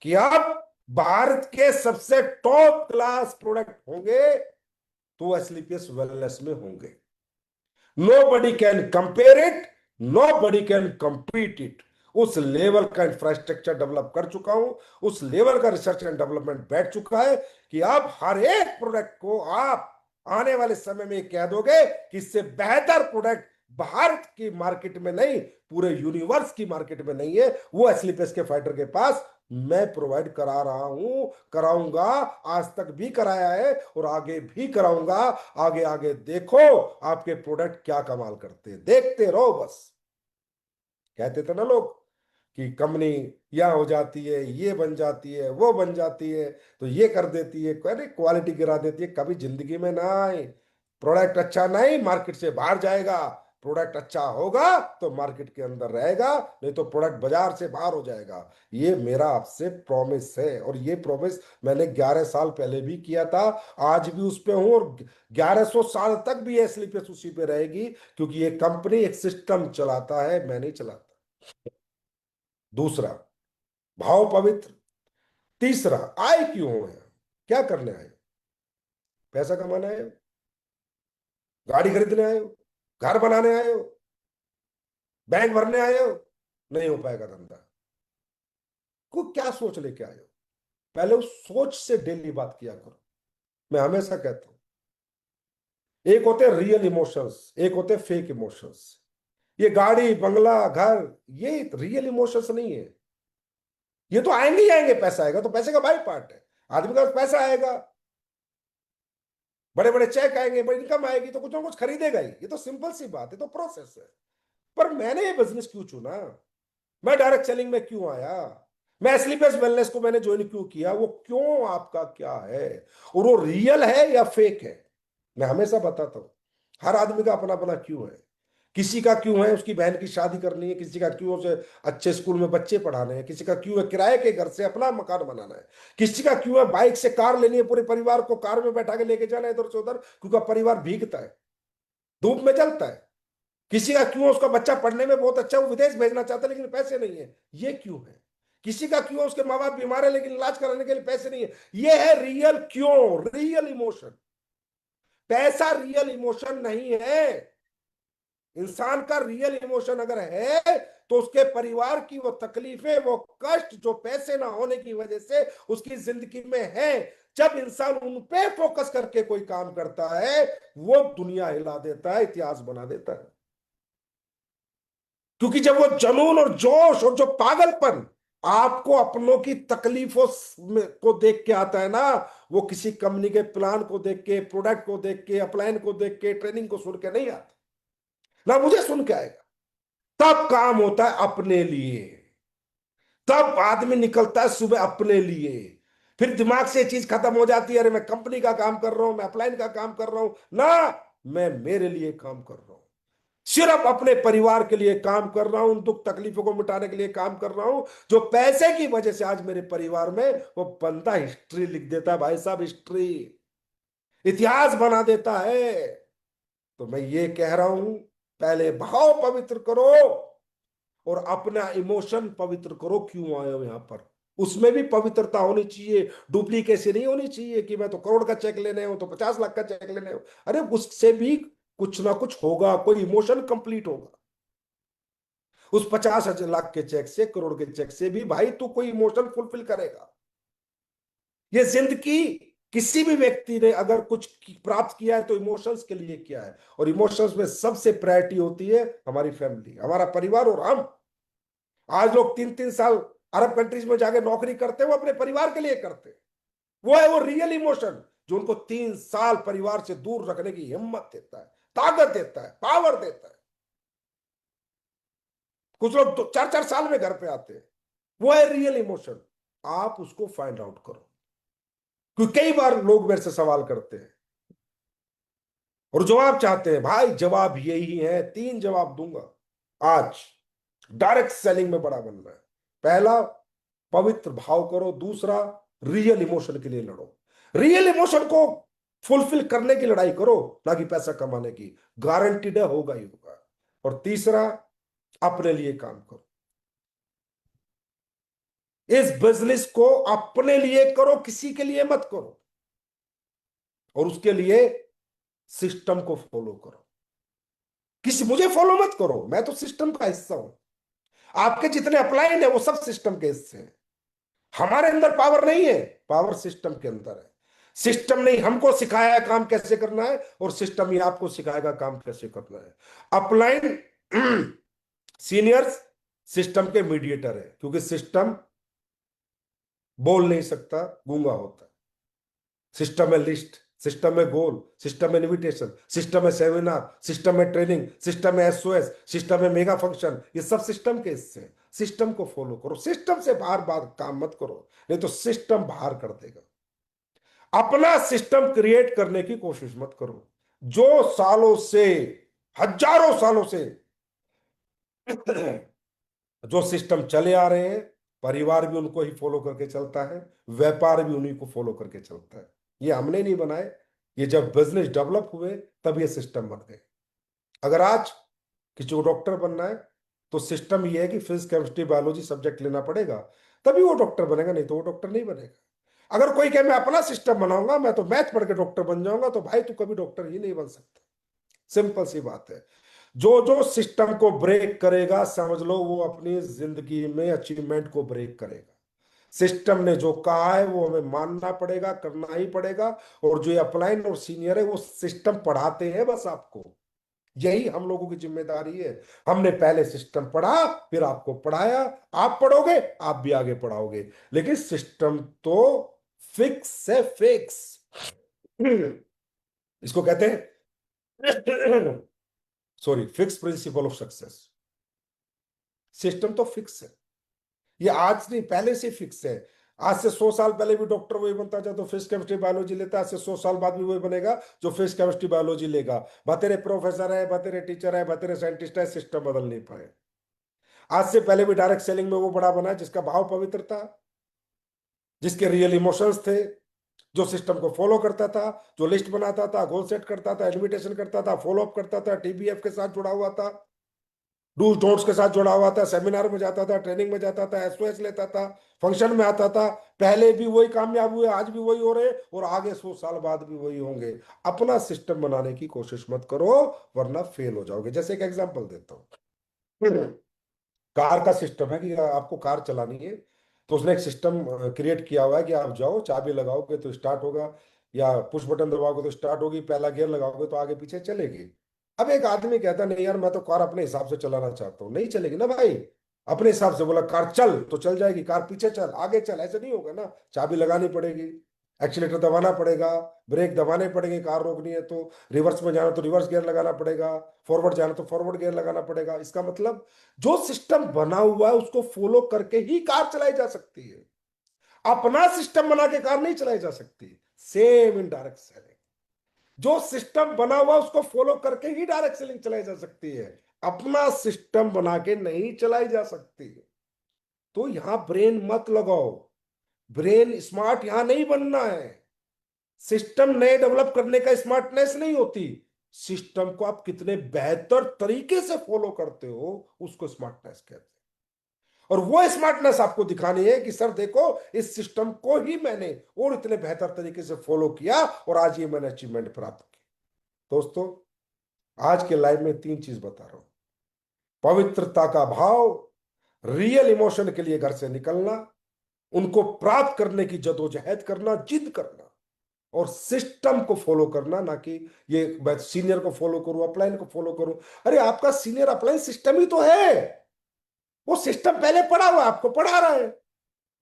कि आप भारत के सबसे टॉप क्लास प्रोडक्ट होंगे, तो एसलीपीएस वेलनेस में होंगे। Nobody can compare it, nobody can compete it। उस लेवल का इंफ्रास्ट्रक्चर डेवलप कर चुका हूं, उस लेवल का रिसर्च एंड डेवलपमेंट बैठ चुका है कि आप हर एक प्रोडक्ट को आप आने वाले समय में कह दोगे कि इससे बेहतर प्रोडक्ट भारत की मार्केट में नहीं, पूरे यूनिवर्स की मार्केट में नहीं है। वो एसलीपीएस के फाइटर के पास मैं प्रोवाइड करा रहा हूं, कराऊंगा, आज तक भी कराया है और आगे भी कराऊंगा। आगे आगे देखो आपके प्रोडक्ट क्या कमाल करते हैं, देखते रहो बस। कहते थे ना लोग कि कंपनी यह हो जाती है, ये बन जाती है, वो बन जाती है, तो ये कर देती है, अरे क्वालिटी गिरा देती है। कभी जिंदगी में ना आए। प्रोडक्ट अच्छा नहीं, मार्केट से बाहर जाएगा। प्रोडक्ट अच्छा होगा तो मार्केट के अंदर रहेगा, नहीं तो प्रोडक्ट बाजार से बाहर हो जाएगा। ये मेरा आपसे प्रॉमिस है, और ये प्रॉमिस मैंने 11 साल पहले भी किया था, आज भी उस पे हूं, और 1100 साल तक भी ये स्लीपेस उसी पे रहेगी। क्योंकि ये कंपनी एक सिस्टम चलाता है, मैं नहीं चलाता। दूसरा, भाव पवित्र। तीसरा, आए क्यों हो यहाँ, क्या करने आए हो? पैसा कमाने आए हो, गाड़ी खरीदने आए हो, घर बनाने आए हो, बैंक भरने आए हो? नहीं हो पाएगा धंधा। को क्या सोच लेके आए हो? पहले उस सोच से डेली बात किया करो। मैं हमेशा कहता हूं, एक होते रियल इमोशंस, एक होते फेक इमोशंस। ये गाड़ी बंगला घर, ये रियल इमोशंस नहीं है। ये तो आएंगे ही आएंगे, पैसा आएगा तो पैसे का बाई पार्ट है। आदमी का पैसा आएगा, बड़े बड़े चेक आएंगे, बड़ी इनकम आएगी, तो कुछ ना कुछ खरीदेगा ही। ये तो सिंपल सी बात है, तो प्रोसेस है। पर मैंने ये बिजनेस क्यों चुना, मैं डायरेक्ट सेलिंग में क्यों आया, मैं स्लीपर्स वेलनेस को मैंने ज्वाइन क्यों किया, वो क्यों आपका क्या है, और वो रियल है या फेक है। मैं हमेशा बताता हूं, हर आदमी का अपना अपना क्यों है। किसी का क्यों है उसकी बहन की शादी करनी है, किसी का क्यों उसे अच्छे स्कूल में बच्चे पढ़ाने हैं, किसी का क्यों है किराए के घर से अपना मकान बनाना है, किसी का क्यों है बाइक से कार लेनी है, पूरे परिवार को कार में बैठा के लेके जाना है इधर से उधर, क्योंकि परिवार भीगता है, धूप में जलता है। किसी का क्यों है उसका बच्चा पढ़ने में बहुत अच्छा, वो विदेश भेजना चाहता है लेकिन पैसे नहीं है, ये क्यों है। किसी का क्यों है उसके माँ बाप बीमार है लेकिन इलाज कराने के लिए पैसे नहीं है, ये है रियल क्यों, रियल इमोशन। पैसा रियल इमोशन नहीं है। इंसान का रियल इमोशन अगर है तो उसके परिवार की वो तकलीफें, वो कष्ट जो पैसे ना होने की वजह से उसकी जिंदगी में है, जब इंसान उन पे फोकस करके कोई काम करता है, वो दुनिया हिला देता है, इतिहास बना देता है। क्योंकि जब वो जुनून और जोश और जो पागलपन आपको अपनों की तकलीफों को देख के आता है ना, वो किसी कंपनी के प्लान को देख के, प्रोडक्ट को देख के, अपलाइन को देख के, ट्रेनिंग को सुन के नहीं आता, ना मुझे सुन के आएगा। तब काम होता है अपने लिए, तब आदमी निकलता है सुबह अपने लिए। फिर दिमाग से ये चीज खत्म हो जाती है, अरे मैं कंपनी का काम कर रहा हूं, मैं अपलाइन का काम कर रहा हूं ना, मैं मेरे लिए काम कर रहा हूं, सिर्फ अपने परिवार के लिए काम कर रहा हूं, उन दुख तकलीफों को मिटाने के लिए काम कर रहा हूं। जो पैसे की वजह से आज मेरे परिवार में, वो बंदा हिस्ट्री लिख देता है भाई साहब, हिस्ट्री, इतिहास बना देता है। तो मैं ये कह रहा हूं, पहले भाव पवित्र करो और अपना इमोशन पवित्र करो, क्यों आए हो यहां पर, उसमें भी पवित्रता होनी चाहिए। डुप्लीकेसी नहीं होनी चाहिए कि मैं तो करोड़ का चेक लेने हूं तो 50 लाख का चेक लेने हूं। अरे उससे भी कुछ ना कुछ होगा, कोई इमोशन कंप्लीट होगा। उस 50 लाख के चेक से, करोड़ के चेक से भी भाई तू कोई इमोशन फुलफिल करेगा। ये जिंदगी, किसी भी व्यक्ति ने अगर कुछ प्राप्त किया है तो इमोशंस के लिए किया है, और इमोशंस में सबसे प्रायोरिटी होती है हमारी फैमिली, हमारा परिवार और हम। आज लोग 3-3 साल अरब कंट्रीज में जाके नौकरी करते हैं, वो अपने परिवार के लिए करते हैं। वो है वो रियल इमोशन जो उनको 3 साल परिवार से दूर रखने की हिम्मत देता है, ताकत देता है, पावर देता है। कुछ लोग 4-4 साल में घर पे आते हैं, वो है रियल इमोशन। आप उसको फाइंड आउट करो, क्योंकि कई बार लोग मेरे से सवाल करते हैं और जवाब चाहते हैं, भाई जवाब यही है, 3 जवाब दूंगा आज। डायरेक्ट सेलिंग में बड़ा बनना है। पहला, पवित्र भाव करो। दूसरा, रियल इमोशन के लिए लड़ो। रियल इमोशन को फुलफिल करने की लड़ाई करो, ना कि पैसा कमाने की। गारंटीड है, होगा ही होगा। और तीसरा, अपने लिए काम करो। इस बिजनेस को अपने लिए करो, किसी के लिए मत करो। और उसके लिए सिस्टम को फॉलो करो। किसी मुझे फॉलो मत करो, मैं तो सिस्टम का हिस्सा हूं। आपके जितने अप्लाइड है वो सब सिस्टम के हिस्से हैं। हमारे अंदर पावर नहीं है, पावर सिस्टम के अंदर है। सिस्टम ने हमको सिखाया है काम कैसे करना है, और सिस्टम ही आपको सिखाएगा काम कैसे करना है। अपलाइन सीनियर्स सिस्टम के मीडिएटर है, क्योंकि सिस्टम बोल नहीं सकता, गूंगा होता है। सिस्टम में लिस्ट, सिस्टम में गोल, सिस्टम में इनविटेशन, सिस्टम में सेमिनार, सिस्टम में ट्रेनिंग, सिस्टम में एसओएस, सिस्टम में मेगा फंक्शन, ये सब सिस्टम के हिस्से हैं। सिस्टम को फॉलो करो, सिस्टम से बार बार काम मत करो, नहीं तो सिस्टम बाहर कर देगा। अपना सिस्टम क्रिएट करने की कोशिश मत करो। जो सालों से, हजारों सालों से जो सिस्टम चले आ रहे हैं, परिवार भी उनको ही फॉलो करके चलता है, व्यापार भी उन्हीं को फॉलो करके चलता है। ये हमने नहीं बनाए, ये जब बिजनेस डेवलप हुए तब ये सिस्टम बन गए। अगर आज किसी को डॉक्टर बनना है तो सिस्टम ये है कि फिजिक्स केमिस्ट्री बायोलॉजी सब्जेक्ट लेना पड़ेगा, तभी वो डॉक्टर बनेगा, नहीं तो वो डॉक्टर नहीं बनेगा। अगर कोई कहे मैं अपना सिस्टम बनाऊंगा, मैं तो मैथ पढ़ के डॉक्टर बन जाऊंगा, तो भाई तू कभी डॉक्टर ही नहीं बन सकता। सिंपल सी बात है। जो जो सिस्टम को ब्रेक करेगा, समझ लो वो अपनी जिंदगी में अचीवमेंट को ब्रेक करेगा। सिस्टम ने जो कहा है वो हमें मानना पड़ेगा, करना ही पड़ेगा। और जो ये अपलाइन और सीनियर है वो सिस्टम पढ़ाते हैं बस आपको, यही हम लोगों की जिम्मेदारी है। हमने पहले सिस्टम पढ़ा, फिर आपको पढ़ाया, आप पढ़ोगे, आप भी आगे पढ़ाओगे। लेकिन सिस्टम तो फिक्स है, फिक्स। इसको कहते हैं sorry, fix principle of success. System तो फिक्स है, ये आज नहीं, पहले से फिक्स है। आज से 100 साल पहले भी डॉक्टर वही बनता था तो फिजिक्स केमिस्ट्री बायोलॉजी लेता, आज से 100 साल बाद भी वही बनेगा जो फिजिक्स केमिस्ट्री बायोलॉजी लेगा। बतेरे प्रोफेसर है, बतेरे टीचर है, बतेरे साइंटिस्ट है, सिस्टम बदल नहीं पाए। आज से पहले भी डायरेक्ट सेलिंग में वो बड़ा बना जिसका भाव पवित्र था, जिसके रियल इमोशंस थे, जो सिस्टम को फॉलो करता था, जो लिस्ट बनाता था, गोल सेट करता था, इन्विटेशन करता था, फॉलो अप करता था, टीबीएफ के साथ जुड़ा हुआ था, डूज डोंट्स के साथ जुड़ा हुआ था, सेमिनार में जाता था, ट्रेनिंग में जाता था, एसओएस लेता था, फंक्शन में आता था। पहले भी वही कामयाब हुए, आज भी वही हो रहे, और आगे 100 साल बाद भी वही होंगे। अपना सिस्टम बनाने की कोशिश मत करो, वरना फेल हो जाओगे। जैसे एक एग्जांपल देता हूँ, कार का सिस्टम है कि आपको कार चलानी है, तो उसने एक सिस्टम क्रिएट किया हुआ है कि आप जाओ, चाबी लगाओगे तो स्टार्ट होगा, या पुश बटन दबाओगे तो स्टार्ट होगी, पहला गियर लगाओगे तो आगे पीछे चलेगी। अब एक आदमी कहता नहीं यार, मैं तो कार अपने हिसाब से चलाना चाहता हूँ, नहीं चलेगी ना भाई। अपने हिसाब से बोला कार चल तो चल जाएगी, कार पीछे चल, आगे चल, ऐसे नहीं होगा ना, चाबी लगानी पड़ेगी। एक्सीलेटर दबाना पड़ेगा, ब्रेक दबाने पड़ेंगे, कार रोकनी है तो, रिवर्स में जाना तो रिवर्स गियर लगाना पड़ेगा, फॉरवर्ड जाना तो फॉरवर्ड गियर लगाना पड़ेगा। इसका मतलब जो सिस्टम बना हुआ है उसको फॉलो करके ही कार चलाई जा सकती है। अपना सिस्टम बना के कार नहीं चलाई जा सकती। सेम इन डायरेक्ट सेलिंग, जो सिस्टम बना हुआ उसको फॉलो करके ही डायरेक्ट सेलिंग चलाई जा सकती है, अपना सिस्टम बना के नहीं चलाई जा सकती। तो यहां ब्रेन मत लगाओ, ब्रेन स्मार्ट यहां नहीं बनना है। सिस्टम नए डेवलप करने का स्मार्टनेस नहीं होती, सिस्टम को आप कितने बेहतर तरीके से फॉलो करते हो उसको स्मार्टनेस कहते हैं। और वो स्मार्टनेस आपको दिखानी है कि सर देखो, इस सिस्टम को ही मैंने और इतने बेहतर तरीके से फॉलो किया और आज ये मैंने अचीवमेंट प्राप्त की। दोस्तों, आज के लाइफ में तीन चीज बता रहा हूं। पवित्रता का भाव, रियल इमोशन के लिए घर से निकलना, उनको प्राप्त करने की जदोजहद करना, जिद करना, और सिस्टम को फॉलो करना, ना कि ये मैं सीनियर को फॉलो करूं, अपलाइन को फॉलो करूं। अरे आपका सीनियर अपलाइन सिस्टम ही तो है, वो सिस्टम पहले पढ़ा हुआ आपको पढ़ा रहा है।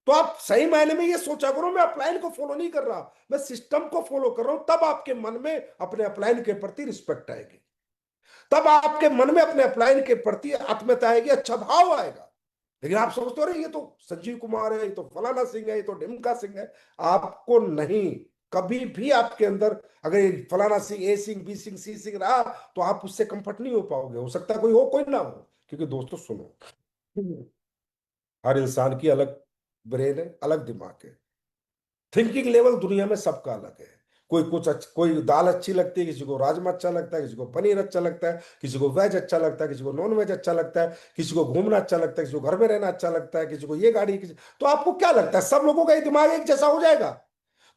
तो आप सही मायने में ये सोचा करो, मैं अपलाइन को फॉलो नहीं कर रहा, मैं सिस्टम को फॉलो कर रहा हूं। तब आपके मन में अपने अपलाइन के प्रति रिस्पेक्ट आएगी, तब आपके मन में अपने अपलाइन के प्रति आत्मीयता आएगी, अच्छा भाव आएगा। लेकिन आप सोचते हो रहे ये तो संजीव कुमार है, ये तो फलाना सिंह है, ये तो ढिमका सिंह है। आपको नहीं, कभी भी आपके अंदर अगर ये फलाना सिंह, ए सिंह, बी सिंह, सी सिंह रहा तो आप उससे कंफर्ट नहीं हो पाओगे। हो सकता है कोई हो, कोई ना हो। क्योंकि दोस्तों सुनो, हर इंसान की अलग ब्रेन है, अलग दिमाग है, थिंकिंग लेवल दुनिया में सबका अलग है। कोई दाल अच्छी लगती है, किसी को राजमा अच्छा लगता है, किसी को पनीर अच्छा लगता है, किसी को वेज अच्छा लगता है, किसी को नॉन वेज अच्छा लगता है, किसी को घूमना अच्छा लगता है, किसी को घर में रहना अच्छा लगता है, किसी को ये गाड़ी, तो आपको क्या लगता है सब लोगों का ये दिमाग एक जैसा हो जाएगा?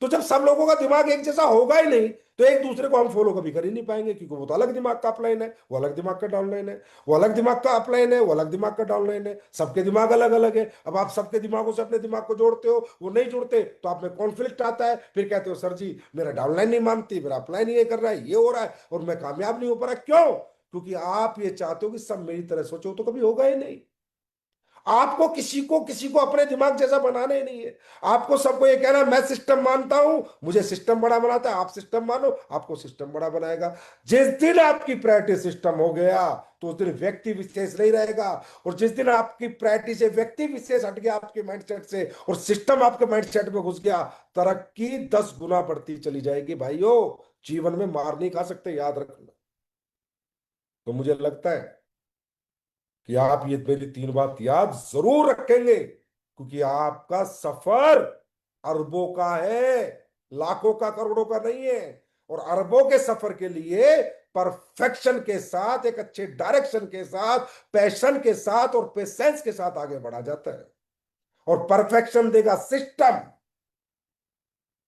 तो जब सब लोगों का दिमाग एक जैसा होगा ही नहीं, तो एक दूसरे को हम फॉलो कभी कर ही नहीं पाएंगे, क्योंकि वो तो अलग दिमाग का अपलाइन है, वो अलग दिमाग का डाउनलाइन है, वो अलग दिमाग का अपलाइन है, वो अलग दिमाग का डाउनलाइन है। सबके दिमाग अलग अलग है। अब आप सबके दिमागों से अपने दिमाग को जोड़ते हो, वो नहीं जुड़ते, तो आप में कॉन्फ्लिक्ट आता है। फिर कहते हो सर जी मेरा डाउनलाइन नहीं मानती, मेरा अपलाइन ये कर रहा है, ये हो रहा है और मैं कामयाब नहीं हो पा रहा। क्यों? क्योंकि आप ये चाहते हो कि सब मेरी तरह सोचो, तो कभी होगा ही नहीं। आपको किसी को अपने दिमाग जैसा बनाना ही नहीं है। आपको सबको ये कहना मैं सिस्टम मानता हूं, मुझे सिस्टम बड़ा बनाता है, आप सिस्टम मानो, आपको सिस्टम बड़ा बनाएगा। जिस दिन आपकी प्रायोरिटी सिस्टम हो गया तो उस दिन व्यक्ति विशेष नहीं रहेगा। और जिस दिन आपकी प्रायोरिटी से व्यक्ति विशेष हट गया आपके माइंडसेट से और सिस्टम आपके माइंडसेट में घुस गया, तरक्की 10 गुना बढ़ती चली जाएगी। भाइयों, जीवन में मार नहीं खा सकते, याद रखना। तो मुझे लगता है कि आप ये मेरी तीन बात याद जरूर रखेंगे, क्योंकि आपका सफर अरबों का है, लाखों का, करोड़ों का नहीं है। और अरबों के सफर के लिए परफेक्शन के साथ, एक अच्छे डायरेक्शन के साथ, पैशन के साथ और पेशेंस के साथ आगे बढ़ा जाता है। और परफेक्शन देगा सिस्टम,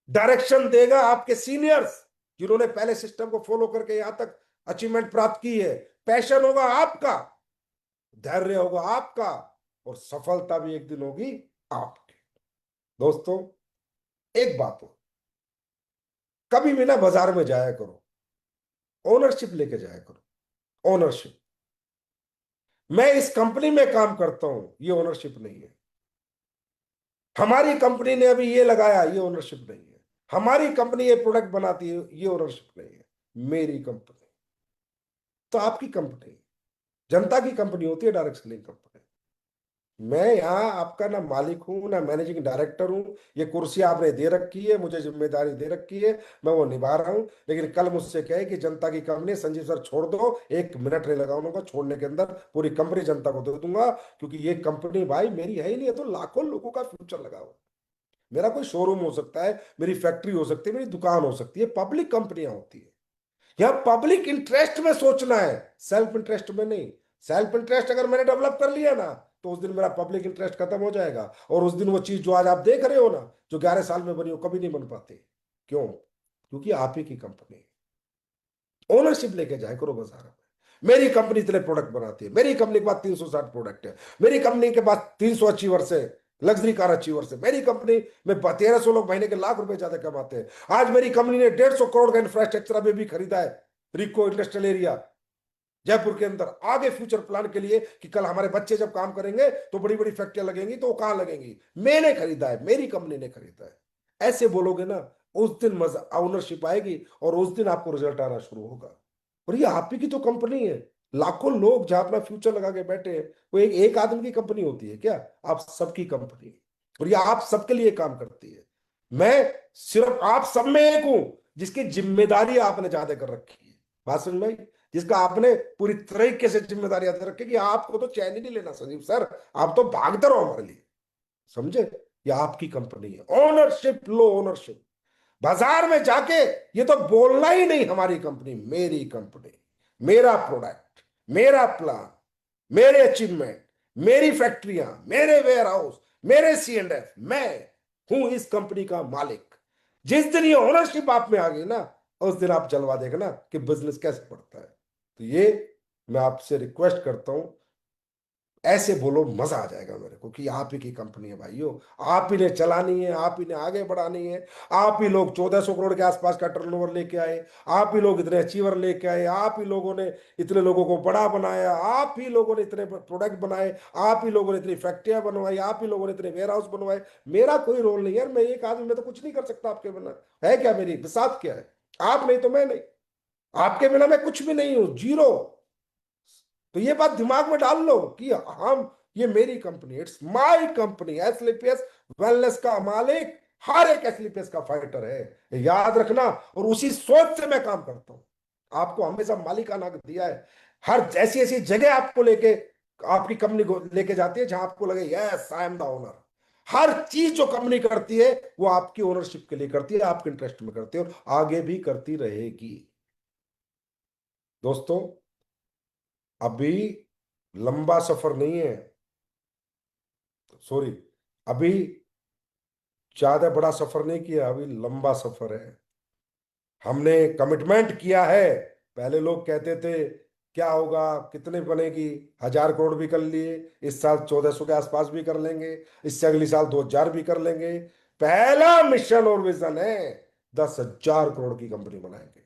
डायरेक्शन देगा आपके सीनियर्स जिन्होंने पहले सिस्टम को फॉलो करके यहां तक अचीवमेंट प्राप्त की है। पैशन होगा आपका, धैर्य होगा आपका, और सफलता भी एक दिन होगी आपकी। दोस्तों, एक बात हो, कभी भी ना बाजार में जाया करो, ओनरशिप लेके जाया करो। ओनरशिप, मैं इस कंपनी में काम करता हूं, ये ओनरशिप नहीं है। हमारी कंपनी ने अभी ये लगाया, ये ओनरशिप नहीं है। हमारी कंपनी ये प्रोडक्ट बनाती है, ये ओनरशिप नहीं है। मेरी कंपनी तो आपकी कंपनी, जनता की कंपनी होती है डायरेक्ट सेलिंग कंपनी। मैं यहाँ आपका ना मालिक हूँ ना मैनेजिंग डायरेक्टर हूँ। ये कुर्सी आपने दे रखी है, मुझे जिम्मेदारी दे रखी है, मैं वो निभा रहा हूँ। लेकिन कल मुझसे कहे कि जनता की कंपनी, संजीव सर छोड़ दो, 1 मिनट नहीं लगाऊंगा, छोड़ने के अंदर पूरी कंपनी जनता को दे दूंगा। क्योंकि ये कंपनी भाई मेरी है ही नहीं है, तो लाखों लोगों का फ्यूचर लगा हुआ। मेरा कोई शोरूम हो सकता है, मेरी फैक्ट्री हो सकती है, मेरी दुकान हो सकती है, पब्लिक कंपनियां होती है। यह पब्लिक इंटरेस्ट में सोचना है, सेल्फ इंटरेस्ट में नहीं। सेल्फ इंटरेस्ट अगर मैंने डेवलप कर लिया ना, तो उस दिन मेरा पब्लिक इंटरेस्ट खत्म हो जाएगा। और उस दिन वो चीज जो आज आप देख रहे हो ना, जो 11 साल में बनी हो, कभी नहीं बन पाती। क्यों? क्योंकि आप ही की कंपनी। ओनरशिप लेके जाए करो बाजार में। मेरी कंपनी इतने प्रोडक्ट बनाती है, मेरी कंपनी के पास 360 प्रोडक्ट है, मेरी कंपनी के पास 300 अचीवर्स है, लग्जरी कार अचीवर्स है। मेरी कंपनी में 1300 लोग महीने के लाख रुपए ज्यादा कमाते हैं। आज मेरी कंपनी ने 150 करोड़ का इंफ्रास्ट्रक्चर अभी भी खरीदा है, रिको इंडस्ट्रियल एरिया जयपुर के अंदर, आगे फ्यूचर प्लान के लिए कि कल हमारे बच्चे जब काम करेंगे तो बड़ी बड़ी फैक्ट्रियां लगेंगी, तो वो कहां लगेंगी? मैंने खरीदा है, मेरी कंपनी ने खरीदा है। ऐसे बोलोगे ना, उस दिन मजा ओनरशिप आएगी और उस दिन आपको रिजल्ट आना शुरू होगा। और ये आप ही की तो कंपनी है। लाखों लोग जहां अपना फ्यूचर लगा के बैठे हैं, वो एक आदमी की कंपनी होती है क्या? आप सबकी कंपनी है। और ये आप सबके लिए काम करती है। मैं सिर्फ आप सब में एक हूं जिसकी जिम्मेदारी आपने ज्यादा कर रखी है। बात समझ में आई? जिसका आपने पूरी तरीके से जिम्मेदारी अदा रखी कि आपको तो चैन ही नहीं लेना संजीव सर, आप तो भागते रहो हमारे लिए। समझे? ये आपकी कंपनी है। ओनरशिप लो, ओनरशिप। बाजार में जाके ये तो बोलना ही नहीं हमारी कंपनी, मेरी कंपनी, मेरा प्रोडक्ट, मेरा प्लान, मेरे अचीवमेंट, मेरी फैक्ट्रियां, मेरे वेयर हाउस, मेरे C&F, मैं हूं इस कंपनी का मालिक। जिस दिन ये ओनरशिप आप में आ गई ना, उस दिन आप जलवा देखना कि बिजनेस कैसे बढ़ता है। तो ये मैं आपसे रिक्वेस्ट करता हूं, ऐसे बोलो, मजा आ जाएगा मेरे को कि आप ही की कंपनी है भाइयों। आप ही ने चलानी है, आप ही ने आगे बढ़ानी है। आप ही लोग 1400 करोड़ के आसपास का टर्नओवर लेके आए, आप ही लोग इतने अचीवर लेके आए, आप ही लोगों ने इतने लोगों को बड़ा बनाया, आप ही लोगों ने इतने प्रोडक्ट बनाए, आप ही लोगों ने इतनी फैक्ट्रियां बनवाई, आप ही लोगों ने इतने वेयर हाउस बनवाए। मेरा कोई रोल नहीं है, मैं एक आदमी, मैं तो कुछ नहीं कर सकता आपके बिना। है क्या मेरी बिसात क्या है? आप नहीं तो मैं नहीं, आपके बिना मैं कुछ भी नहीं हूं, जीरो। तो ये बात दिमाग में डाल लो कि हम, ये मेरी company, it's my company. Asclepius wellness का मालिक हर एक एस्क्लेपियस का फाइटर है, याद रखना। और उसी सोच से मैं काम करता हूं। आपको हमेशा मालिकाना दिया है। हर ऐसी ऐसी जगह आपको लेके, आपकी कंपनी को लेके जाती है जहां आपको लगे yes I am the owner. हर चीज जो कंपनी करती है वो आपकी ओनरशिप के लिए करती है, आपके इंटरेस्ट में करती है, और आगे भी करती रहेगी। दोस्तों, अभी लंबा सफर नहीं है, सॉरी, अभी ज्यादा बड़ा सफर नहीं किया, अभी लंबा सफर है। हमने कमिटमेंट किया है। पहले लोग कहते थे क्या होगा, कितने बनेगी, 1000 करोड़ भी कर लिए, इस साल 1400 के आसपास भी कर लेंगे, इससे अगली साल 2000 भी कर लेंगे। पहला मिशन और विजन है 10,000 करोड़ की कंपनी बनाएंगे।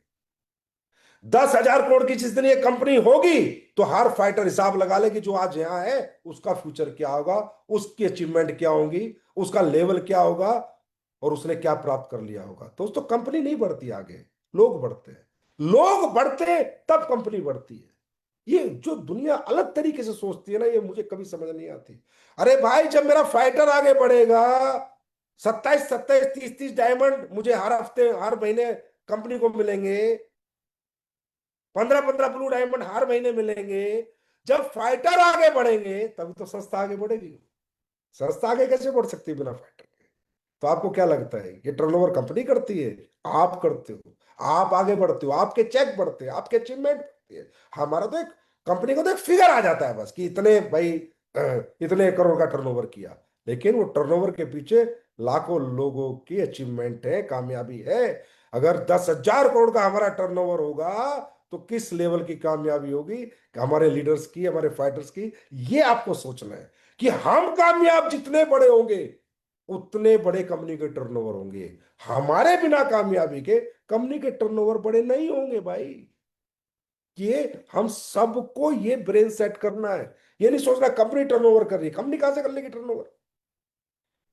10,000 करोड़ की जिस दिन ये कंपनी होगी, तो हर फाइटर हिसाब लगा ले कि जो आज यहां है उसका फ्यूचर क्या होगा, उसकी अचीवमेंट क्या होगी, उसका लेवल क्या होगा, और उसने क्या प्राप्त कर लिया होगा। दोस्तों, कंपनी नहीं बढ़ती आगे, लोग बढ़ते हैं। लोग बढ़ते हैं तब कंपनी बढ़ती है। ये जो दुनिया अलग तरीके से सोचती है ना, ये मुझे कभी समझ नहीं आती। अरे भाई, जब मेरा फाइटर आगे बढ़ेगा, 27-27, 30-30 डायमंड मुझे हर हफ्ते, हर महीने कंपनी को मिलेंगे, 15-15 ब्लू डायमंड हर महीने मिलेंगे। जब फाइटर आगे बढ़ेंगे तभी तो संस्था आगे बढ़ेगी। संस्था आगे कैसे बढ़ सकती है बिना फाइटर के? तो आपको क्या लगता है ये टर्नओवर कंपनी करती है? आप करते हो, आप आगे बढ़ते हो, आपके चेक बढ़ते हैं, आपके अचीवमेंट बढ़ते हैं। हमारा तो एक, कंपनी को तो एक फिगर आ जाता है बस कि इतने भाई, इतने करोड़ का टर्नओवर किया। लेकिन वो टर्नओवर के पीछे लाखों लोगों की अचीवमेंट है, कामयाबी है। अगर 10,000 करोड़ का हमारा टर्नओवर होगा, तो किस लेवल की कामयाबी होगी हमारे लीडर्स की, हमारे फाइटर्स की। ये आपको सोचना है कि हम कामयाब जितने बड़े होंगे, उतने बड़े कंपनी के टर्नओवर होंगे। हमारे बिना कामयाबी के कंपनी के टर्नओवर बड़े नहीं होंगे भाई। ये हम सबको ये ब्रेन सेट करना है। ये नहीं सोचना कंपनी टर्नओवर कर रही है, कंपनी कहां से कर लेगी टर्नओवर?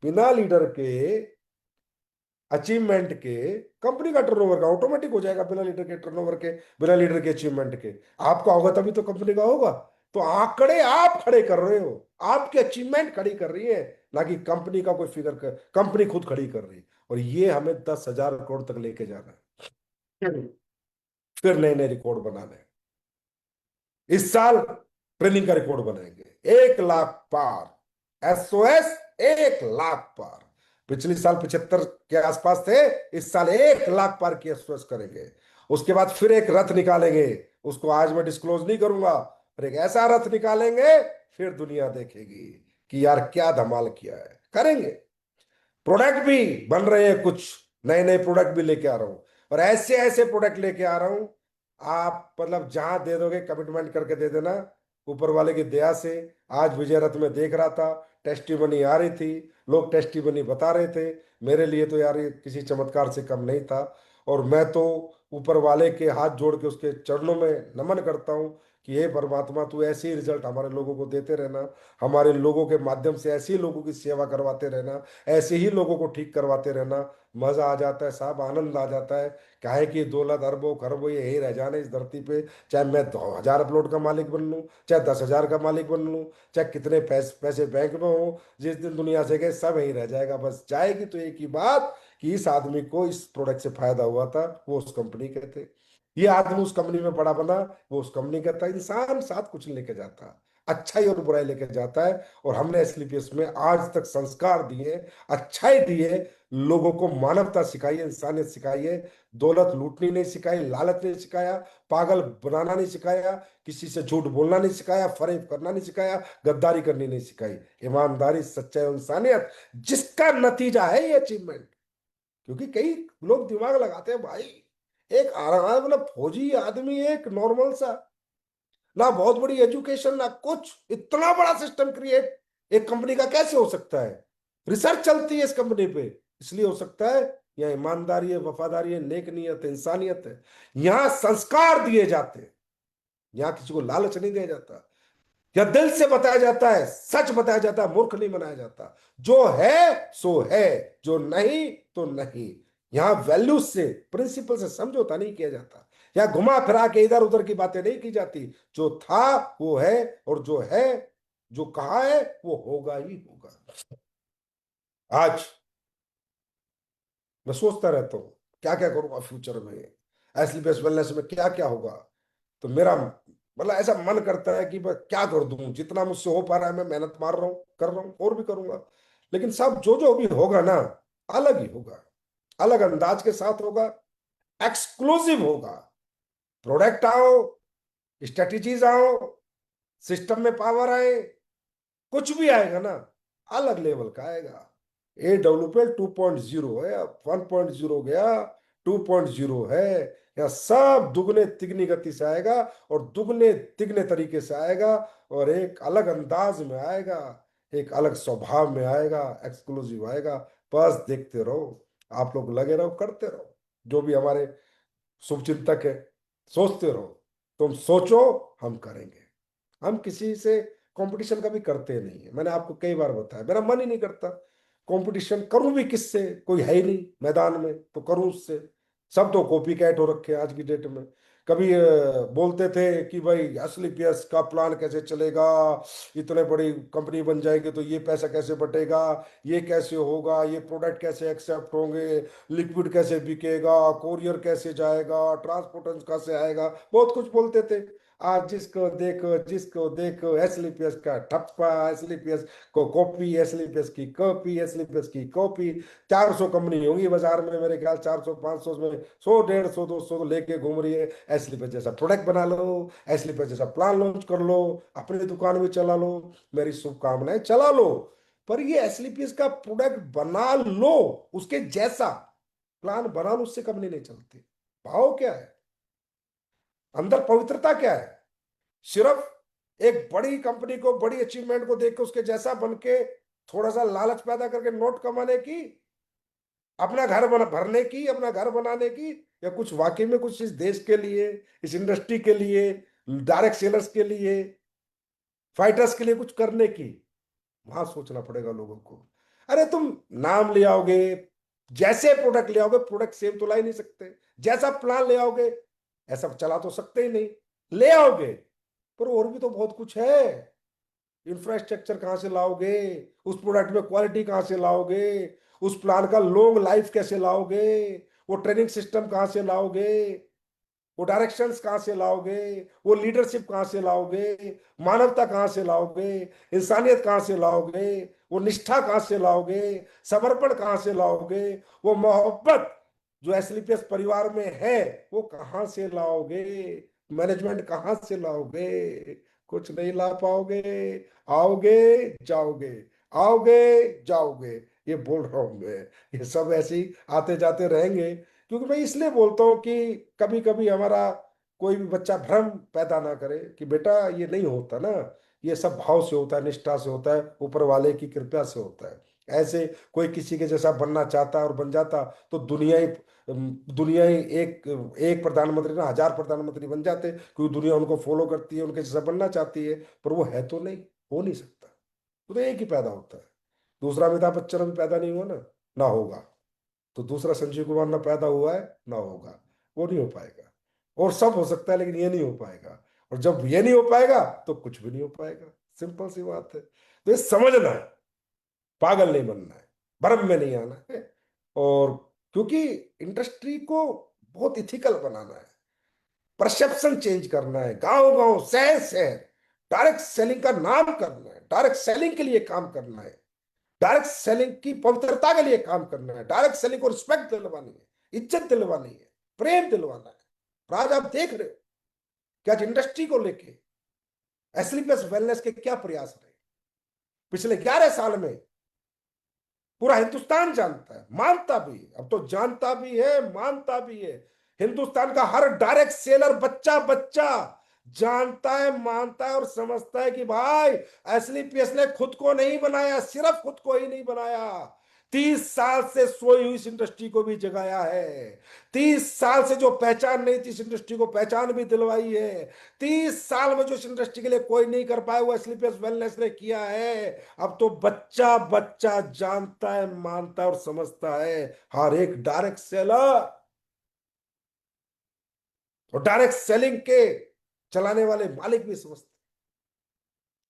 बिना लीडर के अचीवमेंट के कंपनी का टर्नओवर का ऑटोमेटिक हो जाएगा, बिना लीडर के टर्नओवर के, बिना लीडर के अचीवमेंट के। आपका होगा तभी तो कंपनी का होगा। तो आंकड़े आप खड़े कर रहे हो, आपके अचीवमेंट खड़ी कर रही है, ना कि कंपनी का कोई फिगर कर, कंपनी खुद खड़ी कर रही है। और ये हमें 10,000 करोड़ तक लेके जाना है, फिर नए नए रिकॉर्ड बनाने हैं। इस साल ट्रेनिंग का रिकॉर्ड बनाएंगे 1 लाख पार, SOS 1 लाख पार। पिछले साल 75 के आसपास थे, इस साल 1 लाख पार की SOS करेंगे। उसके बाद फिर एक रथ निकालेंगे, उसको आज मैं डिस्क्लोज नहीं करूंगा, पर एक ऐसा रथ निकालेंगे, फिर दुनिया देखेगी कि यार क्या धमाल किया है। करेंगे। प्रोडक्ट भी बन रहे हैं, कुछ नए नए प्रोडक्ट भी लेके आ रहा हूं, और ऐसे ऐसे प्रोडक्ट लेके आ रहा हूं, आप मतलब जहां दे दोगे कमिटमेंट करके दे देना, ऊपर वाले की दया से। आज विजय रथ में देख रहा था, टेस्टिमनी आ रही थी, लोग टेस्टिमनी बता रहे थे। मेरे लिए तो यार ये किसी चमत्कार से कम नहीं था। और मैं तो ऊपर वाले के हाथ जोड़ के उसके चरणों में नमन करता हूँ कि हे परमात्मा, तू ऐसे ही रिजल्ट हमारे लोगों को देते रहना, हमारे लोगों के माध्यम से ऐसे ही लोगों की सेवा करवाते रहना, ऐसे ही लोगों को ठीक करवाते रहना। मजा आ जाता है साहब, आनंद आ जाता है। काहे कि दौलत अरबों खरबों ये यही रह जाने इस धरती पे। चाहे मैं 1000 अपलोड का मालिक बन लूं, चाहे 10,000 का मालिक बन लूं, चाहे कितने पैसे बैंक में हो, जिस दिन दुनिया से गए सब यही रह जाएगा। बस जाएगी तो एक ही बात, कि इस आदमी को इस प्रोडक्ट से फायदा हुआ था, वो उस कंपनी के थे। ये आदमी उस कंपनी में बड़ा बना, वो उस कंपनी का था। इंसान साथ कुछ नहीं लेके जाता, अच्छाई और बुराई लेके जाता है। और हमने एसलीपीएस में आज तक संस्कार दिए, अच्छाई दी है, लोगों को मानवता सिखाई है, इंसानियत सिखाई है। दौलत लूटनी नहीं सिखाई, लालच नहीं सिखाया, पागल बनाना नहीं सिखाया, किसी से झूठ बोलना नहीं सिखाया, फरेब करना नहीं सिखाया, गद्दारी करनी नहीं सिखाई। ईमानदारी, सच्चाई और इंसानियत, जिसका नतीजा है ये अचीवमेंट। क्योंकि कई लोग दिमाग लगाते हैं भाई, एक आराम मतलब फौजी आदमी, एक नॉर्मल सा, ना बहुत बड़ी एजुकेशन ना कुछ, इतना बड़ा सिस्टम क्रिएट एक कंपनी का कैसे हो सकता है? रिसर्च चलती है इस कंपनी पे, इसलिए हो सकता है। यहाँ ईमानदारी है, वफादारी है, नेक नियत है, इंसानियत है। यहाँ संस्कार दिए जाते हैं, यहाँ किसी को लालच नहीं दिया जाता। या दिल से बताया जाता है, सच बताया जाता है, मूर्ख नहीं बनाया जाता। जो है सो है, जो नहीं तो नहीं। यहां वैल्यूज से, प्रिंसिपल से समझौता नहीं किया जाता। यहाँ घुमा फिरा के इधर उधर की बातें नहीं की जाती। जो था वो है, और जो है, जो कहा है वो होगा ही होगा। आज मैं सोचता रहता हूँ क्या क्या करूंगा फ्यूचर में, एसली बेस्ट वेलनेस में क्या क्या होगा। तो मेरा मतलब ऐसा मन करता है कि मैं क्या कर दूं, जितना मुझसे हो पा रहा है मैं मेहनत मार रहा हूँ, कर रहा हूँ, और भी करूंगा। लेकिन सब जो जो भी होगा ना, अलग ही होगा, अलग अंदाज के साथ होगा, एक्सक्लूसिव होगा। प्रोडक्ट आओ, स्ट्रेटजीज आओ, सिस्टम में पावर आए, कुछ भी आएगा ना, अलग लेवल का आएगा। AWPL 2.0 है, 1.0 गया, 2.0 है। या सब दुगने तिगनी गति से आएगा, और दुगने तिगने तरीके से आएगा, और एक अलग अंदाज में आएगा, एक अलग स्वभाव में आएगा, एक्सक्लूसिव आएगा। बस देखते रहो, आप लोग लगे रहो, करते रहो, जो भी हमारे शुभ चिंतक है, सोचते रहो। तुम सोचो, हम करेंगे। हम किसी से कंपटीशन कभी करते नहीं है, मैंने आपको कई बार बताया, मेरा मन ही नहीं करता। कंपटीशन करूं भी किससे, कोई है ही नहीं मैदान में, तो करूं उससे? सब तो कॉपी कैट हो रखे हैं आज की डेट में। कभी बोलते थे कि भाई असली पीएस का प्लान कैसे चलेगा, इतने बड़ी कंपनी बन जाएगी तो ये पैसा कैसे बटेगा, ये कैसे होगा, ये प्रोडक्ट कैसे एक्सेप्ट होंगे, लिक्विड कैसे बिकेगा, कोरियर कैसे जाएगा, ट्रांसपोर्टेशन कैसे आएगा, बहुत कुछ बोलते थे। आज जिसको देखो एसलीपीएस का ठप्पा, एसलीपीएस को कॉपी, एसलीपीएस की कॉपी, एसलीपीएस की कॉपी। 400 कंपनी होंगी बाजार में मेरे ख्याल, 400 500 में 100 150 200 लेके घूम रही है। एसलीपीएस जैसा प्रोडक्ट बना लो, एसलीपीएस जैसा प्लान लॉन्च कर लो, अपनी दुकान में चला लो, मेरी शुभकामनाएं, चला लो। पर ये एसलीपीएस का प्रोडक्ट बना लो, उसके जैसा प्लान बना लो, उससे कंपनी नहीं चलती। भाव क्या है, अंदर पवित्रता क्या है? सिर्फ एक बड़ी कंपनी को, बड़ी अचीवमेंट को देख के उसके जैसा बन के, थोड़ा सा लालच पैदा करके नोट कमाने की, अपना भरने की, अपना घर बनाने की, या कुछ वाकई में कुछ इस देश के लिए, इस इंडस्ट्री के लिए, डायरेक्ट सेलर्स के लिए, फाइटर्स के लिए कुछ करने की, वहां सोचना पड़ेगा लोगों को। अरे तुम नाम ले आओगे, जैसे प्रोडक्ट ले आओगे, प्रोडक्ट सेम तो ला ही नहीं सकते। जैसा प्लान ले आओगे, ऐसा चला तो सकते ही नहीं। ले आओगे, पर और भी तो बहुत कुछ है। इंफ्रास्ट्रक्चर कहाँ से लाओगे, उस प्रोडक्ट में क्वालिटी कहाँ से लाओगे, उस प्लान का लॉन्ग लाइफ कैसे लाओगे, वो ट्रेनिंग सिस्टम कहाँ से लाओगे, वो डायरेक्शंस कहाँ से लाओगे, वो लीडरशिप कहाँ से लाओगे, मानवता कहाँ से लाओगे, इंसानियत कहाँ से लाओगे, वो निष्ठा कहाँ से लाओगे, समर्पण कहाँ से लाओगे, वो मोहब्बत जो एसलीपीएस परिवार में है वो कहाँ से लाओगे, मैनेजमेंट कहाँ से लाओगे? कुछ नहीं ला पाओगे। आओगे जाओगे, आओगे जाओगे, ये बोल रहा हूं मैं। ये सब ऐसे ही आते जाते रहेंगे। क्योंकि मैं इसलिए बोलता हूँ कि कभी कभी हमारा कोई भी बच्चा भ्रम पैदा ना करे कि बेटा ये नहीं होता ना, ये सब भाव से होता है, निष्ठा से होता है, ऊपर वाले की कृपा से होता है। ऐसे कोई किसी के जैसा बनना चाहता और बन जाता तो दुनिया ही एक एक प्रधानमंत्री ना 1000 प्रधानमंत्री बन जाते, क्योंकि दुनिया उनको फॉलो करती है, उनके जैसा बनना चाहती है। पर वो है तो नहीं, हो नहीं सकता। वो तो एक ही पैदा होता है, दूसरा अमिताभ बच्चन अभी पैदा नहीं हुआ ना, ना होगा। तो दूसरा संजीव कुमार ना पैदा हुआ है ना होगा, वो नहीं हो पाएगा। और सब हो सकता है लेकिन ये नहीं हो पाएगा। और जब ये नहीं हो पाएगा तो कुछ भी नहीं हो पाएगा। सिंपल सी बात है। तो ये समझना है, पागल नहीं बनना है, भ्रम में नहीं आना है। और क्योंकि इंडस्ट्री को बहुत इथिकल बनाना है, परसेप्शन चेंज करना है, गांव गांव शहर शहर डायरेक्ट सेलिंग का नाम करना है, डायरेक्ट सेलिंग के लिए काम करना है, डायरेक्ट सेलिंग की पवित्रता के लिए काम करना है, डायरेक्ट सेलिंग को रिस्पेक्ट दिलवानी है, इज्जत दिलवानी है, प्रेम दिलवाना है। और आज आप देख रहे हो कि आज इंडस्ट्री को लेके एसलीपीएस वेलनेस के क्या प्रयास रहे पिछले 11 साल में। पूरा हिंदुस्तान जानता है, मानता भी, अब तो जानता भी है, मानता भी है। हिंदुस्तान का हर डायरेक्ट सेलर बच्चा बच्चा जानता है, मानता है और समझता है कि भाई एसलीपीएस ने खुद को नहीं बनाया, सिर्फ खुद को ही नहीं बनाया, 30 साल से सोई हुई इस इंडस्ट्री को भी जगाया है। 30 साल से जो पहचान नहीं थी इस इंडस्ट्री को पहचान भी दिलवाई है। 30 साल में जो इस इंडस्ट्री के लिए कोई नहीं कर पाया वो एसलीपीएस वेलनेस ने किया है। अब तो बच्चा बच्चा जानता है, मानता है और समझता है। हर एक डायरेक्ट सेलर और डायरेक्ट सेलिंग के चलाने वाले मालिक भी समझते।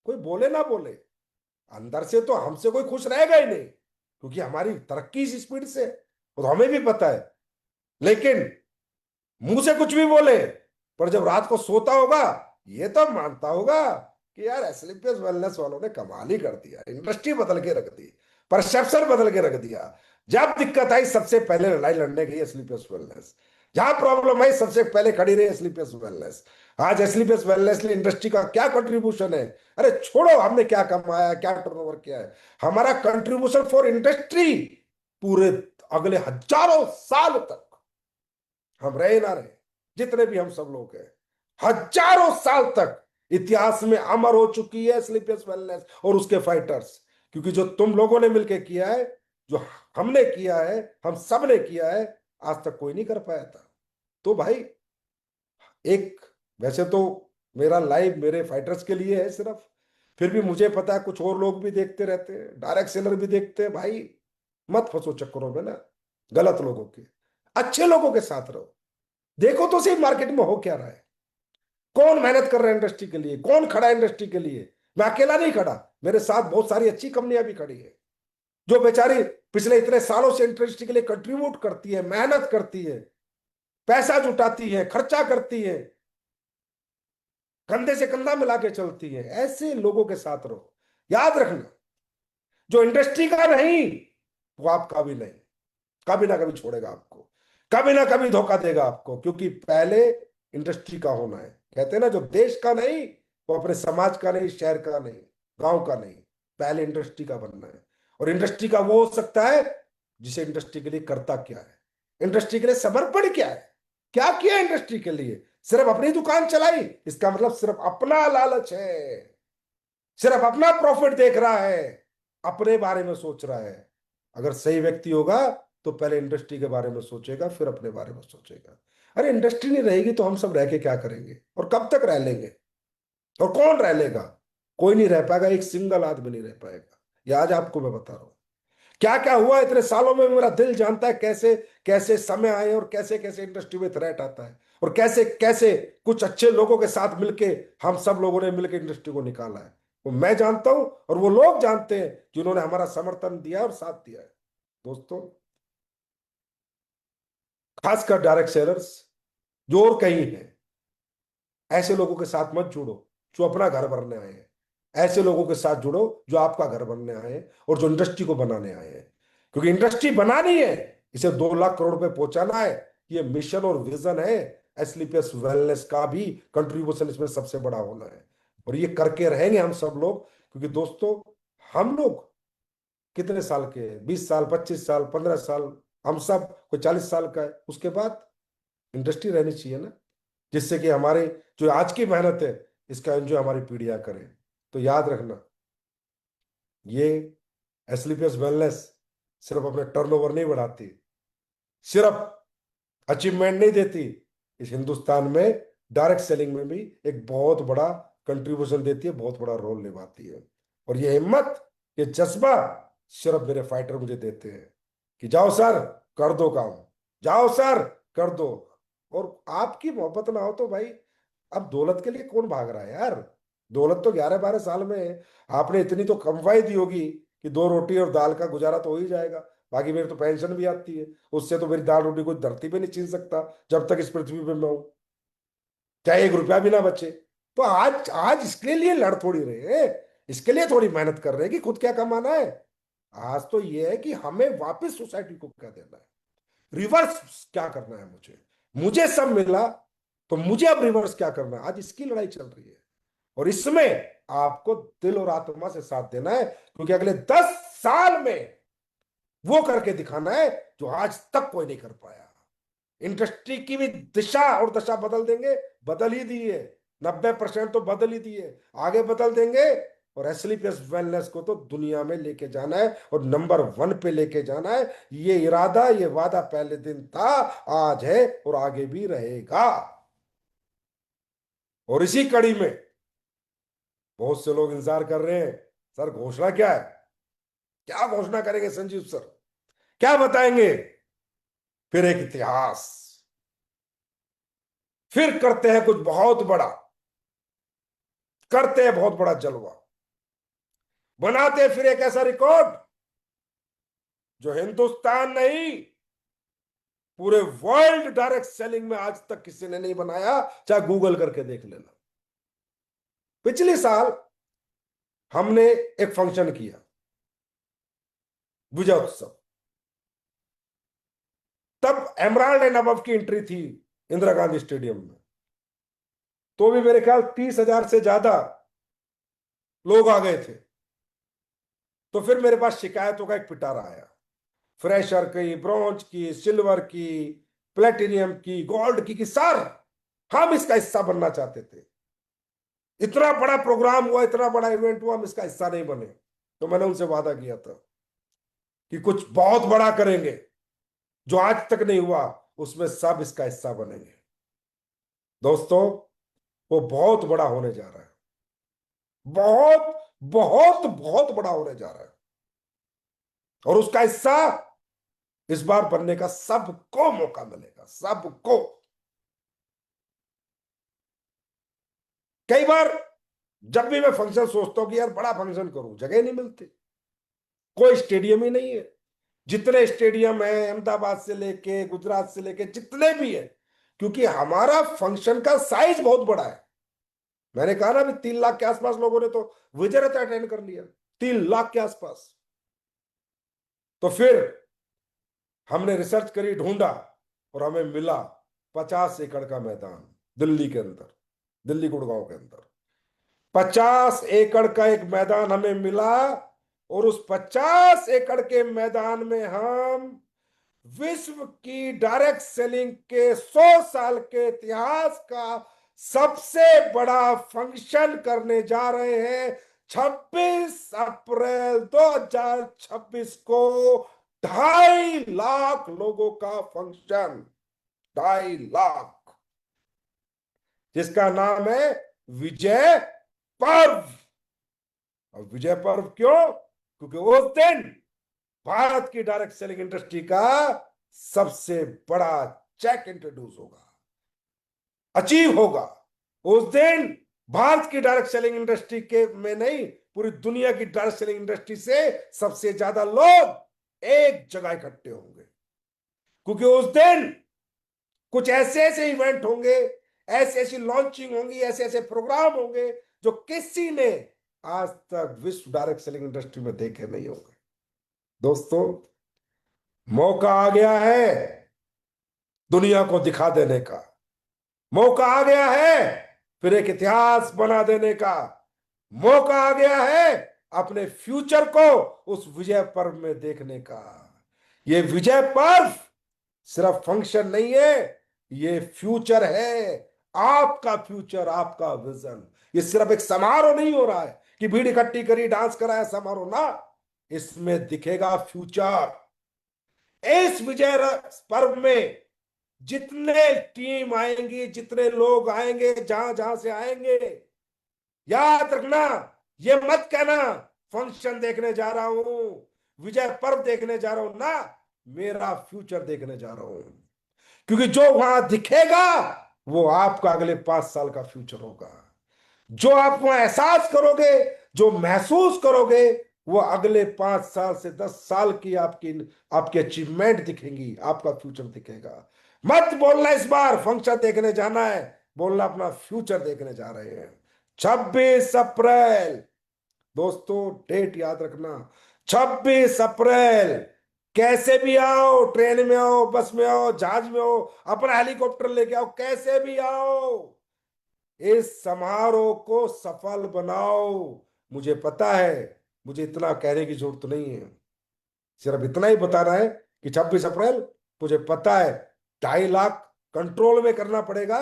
कोई बोले ना बोले, अंदर से तो हमसे कोई खुश रहेगा ही नहीं, क्योंकि हमारी तरक्की इस स्पीड से, और हमें भी पता है। लेकिन मुंह से कुछ भी बोले, पर जब रात को सोता होगा ये तो मानता होगा कि यार एसलीपीएस वेलनेस वालों ने कमाल ही कर दिया, इंडस्ट्री बदल के रख दी, परसेप्शन बदल के रख दिया। जब दिक्कत आई सबसे पहले लड़ाई लड़ने गई एसलीपीएस वेलनेस, जहां प्रॉब्लम आई सबसे पहले खड़ी रही एसलीपीएस वेलनेस। आज एसलीपीएस वेलनेस ने इंडस्ट्री का क्या कंट्रीब्यूशन है, अरे छोड़ो हमने क्या कमाया, क्या टर्नओवर किया है, हमारा कंट्रीब्यूशन फॉर इंडस्ट्री पूरे अगले हजारों साल तक, हम रहे ना रहे, जितने भी हम सब लोग हैं, हजारों साल तक इतिहास में अमर हो चुकी है स्लीपियस वेलनेस और उसके फाइटर्स। क्योंकि जो तुम लोगों ने मिलकर किया है, जो हमने किया है, हम सब ने किया है, आज तक कोई नहीं कर पाया था। तो भाई एक, वैसे तो मेरा लाइव मेरे फाइटर्स के लिए है सिर्फ, फिर भी मुझे पता है कुछ और लोग भी देखते रहते हैं, डायरेक्ट सेलर भी देखते हैं। भाई मत फंसो चक्करों में ना, गलत लोगों के, अच्छे लोगों के साथ रहो। देखो तो सही मार्केट में हो क्या रहा है, कौन मेहनत कर रहा है इंडस्ट्री के लिए, कौन खड़ा है इंडस्ट्री के लिए। मैं अकेला नहीं खड़ा, मेरे साथ बहुत सारी अच्छी कंपनियां भी खड़ी है, जो बेचारी पिछले इतने सालों से इंडस्ट्री के लिए कंट्रीब्यूट करती है, मेहनत करती है, पैसा जुटाती है, खर्चा करती है, कंधे से कंधा मिला के चलती है। ऐसे लोगों के साथ रहो। याद रखना, जो इंडस्ट्री का नहीं वो आपका भी नहीं, कभी ना कभी छोड़ेगा आपको, कभी ना कभी धोखा देगा आपको। क्योंकि पहले इंडस्ट्री का होना है। कहते हैं ना, जो देश का नहीं वो अपने समाज का नहीं, शहर का नहीं, गांव का नहीं, पहले इंडस्ट्री का बनना है। और इंडस्ट्री का वो हो सकता है जिसे इंडस्ट्री के लिए करता क्या है, इंडस्ट्री के लिए समर्पण क्या है, क्या किया इंडस्ट्री के लिए। सिर्फ अपनी दुकान चलाई इसका मतलब सिर्फ अपना लालच है, सिर्फ अपना प्रॉफिट देख रहा है, अपने बारे में सोच रहा है। अगर सही व्यक्ति होगा तो पहले इंडस्ट्री के बारे में सोचेगा, फिर अपने बारे में सोचेगा। अरे इंडस्ट्री नहीं रहेगी तो हम सब रह के क्या करेंगे, और कब तक रह लेंगे, और कौन रह लेगा। कोई नहीं रह पाएगा, एक सिंगल आदमी नहीं रह पाएगा। ये आज आपको मैं बता रहा हूं क्या क्या हुआ इतने सालों में। मेरा दिल जानता है कैसे कैसे समय आए और कैसे कैसे इंडस्ट्री में थ्रेट आता है, और कैसे कैसे कुछ अच्छे लोगों के साथ मिलके हम सब लोगों ने मिलकर इंडस्ट्री को निकाला है। वो मैं जानता हूं और वो लोग जानते हैं जिन्होंने हमारा समर्थन दिया और साथ दिया है। दोस्तों, खासकर डायरेक्ट सेलर्स जो और कहीं है, ऐसे लोगों के साथ मत जुड़ो जो अपना घर भरने आए हैं। ऐसे लोगों के साथ जुड़ो जो आपका घर बनने आए हैं और जो इंडस्ट्री को बनाने आए हैं। क्योंकि इंडस्ट्री बनानी है, इसे 2 लाख करोड़ पे पहुंचाना है, ये मिशन और विजन है। एसलीपीएस वेलनेस का भी कंट्रीब्यूशन इसमें सबसे बड़ा होना है, और ये करके रहेंगे हम सब लोग। क्योंकि दोस्तों, हम लोग कितने साल के हैं, 20 साल, 25 साल, 15 साल, हम सब कोई 40 साल का है, उसके बाद इंडस्ट्री रहनी चाहिए ना, जिससे कि हमारे जो आज की मेहनत है इसका एंजॉय हमारी पीढ़ियां करें। तो याद रखना, ये एसलीपीएस वेलनेस सिर्फ अपने टर्नओवर नहीं बढ़ाती, सिर्फ अचीवमेंट नहीं देती, इस हिंदुस्तान में डायरेक्ट सेलिंग में भी एक बहुत बड़ा कंट्रीब्यूशन देती है, बहुत बड़ा रोल निभाती है। और ये हिम्मत, ये जज्बा सिर्फ मेरे फाइटर मुझे देते हैं कि जाओ सर, कर दो काम, जाओ सर, कर दो। और आपकी मोहब्बत ना हो तो भाई, अब दौलत के लिए कौन भाग रहा है यार? दौलत तो 11-12 साल में है। आपने इतनी तो कमवाई दी होगी कि 2 रोटी और दाल का गुजारा तो हो ही जाएगा। बाकी मेरी तो पेंशन भी आती है, उससे तो मेरी दाल रोटी कोई धरती पे नहीं छीन सकता जब तक इस पृथ्वी पे मैं हूं, चाहे 1 रुपया भी ना बचे। तो आज आज इसके लिए लड़ थोड़ी रहे हैं, इसके लिए थोड़ी मेहनत कर रहे हैं कि खुद क्या कमाना है। आज तो ये है कि हमें वापस सोसाइटी को क्या देना है, रिवर्स क्या करना है। मुझे मुझे सब मिला, तो मुझे अब रिवर्स क्या करना है, आज इसकी लड़ाई चल रही है। और इसमें आपको दिल और आत्मा से साथ देना है, क्योंकि अगले 10 साल में वो करके दिखाना है जो आज तक कोई नहीं कर पाया। इंडस्ट्री की भी दिशा और दशा बदल देंगे, बदल ही दी है। 90% तो बदल ही दी है, आगे बदल देंगे। और एसलीपीएस वेलनेस को तो दुनिया में लेके जाना है और नंबर 1 पे लेके जाना है। ये इरादा, ये वादा पहले दिन था, आज है और आगे भी रहेगा। और इसी कड़ी में बहुत से लोग इंतजार कर रहे हैं, सर घोषणा क्या है, क्या घोषणा करेंगे संजीव सर, क्या बताएंगे? फिर एक इतिहास, फिर करते हैं कुछ बहुत बड़ा, करते हैं बहुत बड़ा जलवा, बनाते हैं फिर एक ऐसा रिकॉर्ड जो हिंदुस्तान नहीं, पूरे वर्ल्ड डायरेक्ट सेलिंग में आज तक किसी ने नहीं बनाया। चाहे गूगल करके देख लेना। पिछले साल हमने एक फंक्शन किया, विजय उत्सव। तब एमराल्ड एंड अबव की एंट्री थी इंदिरा गांधी स्टेडियम में, तो भी मेरे ख्याल 30,000 से ज्यादा लोग आ गए थे। तो फिर मेरे पास शिकायतों का एक पिटारा आया, फ्रेशर की, ब्रॉन्ज की, सिल्वर की, प्लेटिनियम की, गोल्ड की, सर हम इसका हिस्सा बनना चाहते थे। इतना बड़ा प्रोग्राम हुआ, इतना बड़ा इवेंट हुआ, हम इसका हिस्सा नहीं बने। तो मैंने उनसे वादा किया था कि कुछ बहुत बड़ा करेंगे, जो आज तक नहीं हुआ, उसमें सब इसका हिस्सा बनेंगे। दोस्तों, वो बहुत बड़ा होने जा रहा है, बहुत बहुत बहुत बड़ा होने जा रहा है। और उसका हिस्सा इस बार बनने का सबको मौका मिलेगा, सबको। कई बार जब भी मैं फंक्शन सोचता हूं कि यार बड़ा फंक्शन करूं, जगह नहीं मिलती, कोई स्टेडियम ही नहीं है। जितने स्टेडियम है अहमदाबाद से लेके गुजरात से लेके जितने भी है, क्योंकि हमारा फंक्शन का साइज बहुत बड़ा है। मैंने कहा ना, अभी 3 लाख के आसपास लोगों ने तो विजय रथ अटेंड कर लिया, 3 लाख के आसपास। तो फिर हमने रिसर्च करी, ढूंढा, और हमें मिला 50 एकड़ का मैदान दिल्ली के अंदर, दिल्ली गुड़गांव के अंदर 50 एकड़ का एक मैदान हमें मिला। और उस 50 एकड़ के मैदान में हम विश्व की डायरेक्ट सेलिंग के 100 साल के इतिहास का सबसे बड़ा फंक्शन करने जा रहे हैं। 26 अप्रैल 2026 को 2.5 लाख लोगों का फंक्शन, 2.5 लाख, जिसका नाम है विजय पर्व। और विजय पर्व क्यों? क्योंकि उस दिन भारत की डायरेक्ट सेलिंग इंडस्ट्री का सबसे बड़ा चेक इंट्रोड्यूस होगा, अचीव होगा। उस दिन भारत की डायरेक्ट सेलिंग इंडस्ट्री के में नहीं, पूरी दुनिया की डायरेक्ट सेलिंग इंडस्ट्री से सबसे ज्यादा लोग एक जगह इकट्ठे होंगे। क्योंकि उस दिन कुछ ऐसे ऐसे इवेंट होंगे, ऐसी ऐसी लॉन्चिंग होंगी, ऐसे ऐसे प्रोग्राम होंगे जो किसी ने आज तक विश्व डायरेक्ट सेलिंग इंडस्ट्री में देखे नहीं होंगे। दोस्तों, मौका आ गया है दुनिया को दिखा देने का, मौका आ गया है फिर एक इतिहास बना देने का, मौका आ गया है अपने फ्यूचर को उस विजय पर्व में देखने का। ये विजय पर्व सिर्फ फंक्शन नहीं है, ये फ्यूचर है, आपका फ्यूचर, आपका विजन। ये सिर्फ एक समारोह नहीं हो रहा है कि भीड़ इकट्ठी करी, डांस कराया, समारोह ना। इसमें दिखेगा फ्यूचर। इस विजय पर्व में जितने टीम आएंगी, जितने लोग आएंगे, जहां जहां से आएंगे, याद रखना, ये मत कहना फंक्शन देखने जा रहा हूं, विजय पर्व देखने जा रहा हूं ना। मेरा फ्यूचर देखने जा रहा हूं। क्योंकि जो वहां दिखेगा वो आपका अगले 5 साल का फ्यूचर होगा। जो आप वहां एहसास करोगे, जो महसूस करोगे, वो अगले 5 साल से 10 साल की आपकी आपकी अचीवमेंट दिखेंगी, आपका फ्यूचर दिखेगा। मत बोलना इस बार फंक्शन देखने जाना है, बोलना अपना फ्यूचर देखने जा रहे हैं। 26 अप्रैल, दोस्तों डेट याद रखना, 26 अप्रैल। कैसे भी आओ, ट्रेन में आओ, बस में आओ, जहाज में आओ, अपना हेलीकॉप्टर लेके आओ, कैसे भी आओ, इस समारोह को सफल बनाओ। मुझे पता है, मुझे इतना कहने की जरूरत नहीं है, सिर्फ इतना ही बताना है कि 26 अप्रैल, मुझे पता है 2.5 लाख कंट्रोल में करना पड़ेगा।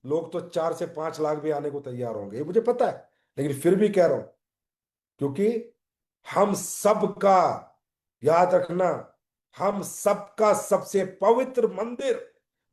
लोग तो 4 से 5 लाख भी आने को तैयार होंगे, ये मुझे पता है, लेकिन फिर भी कह रहा हूं, क्योंकि हम सबका, याद रखना, हम सबका सबसे पवित्र मंदिर,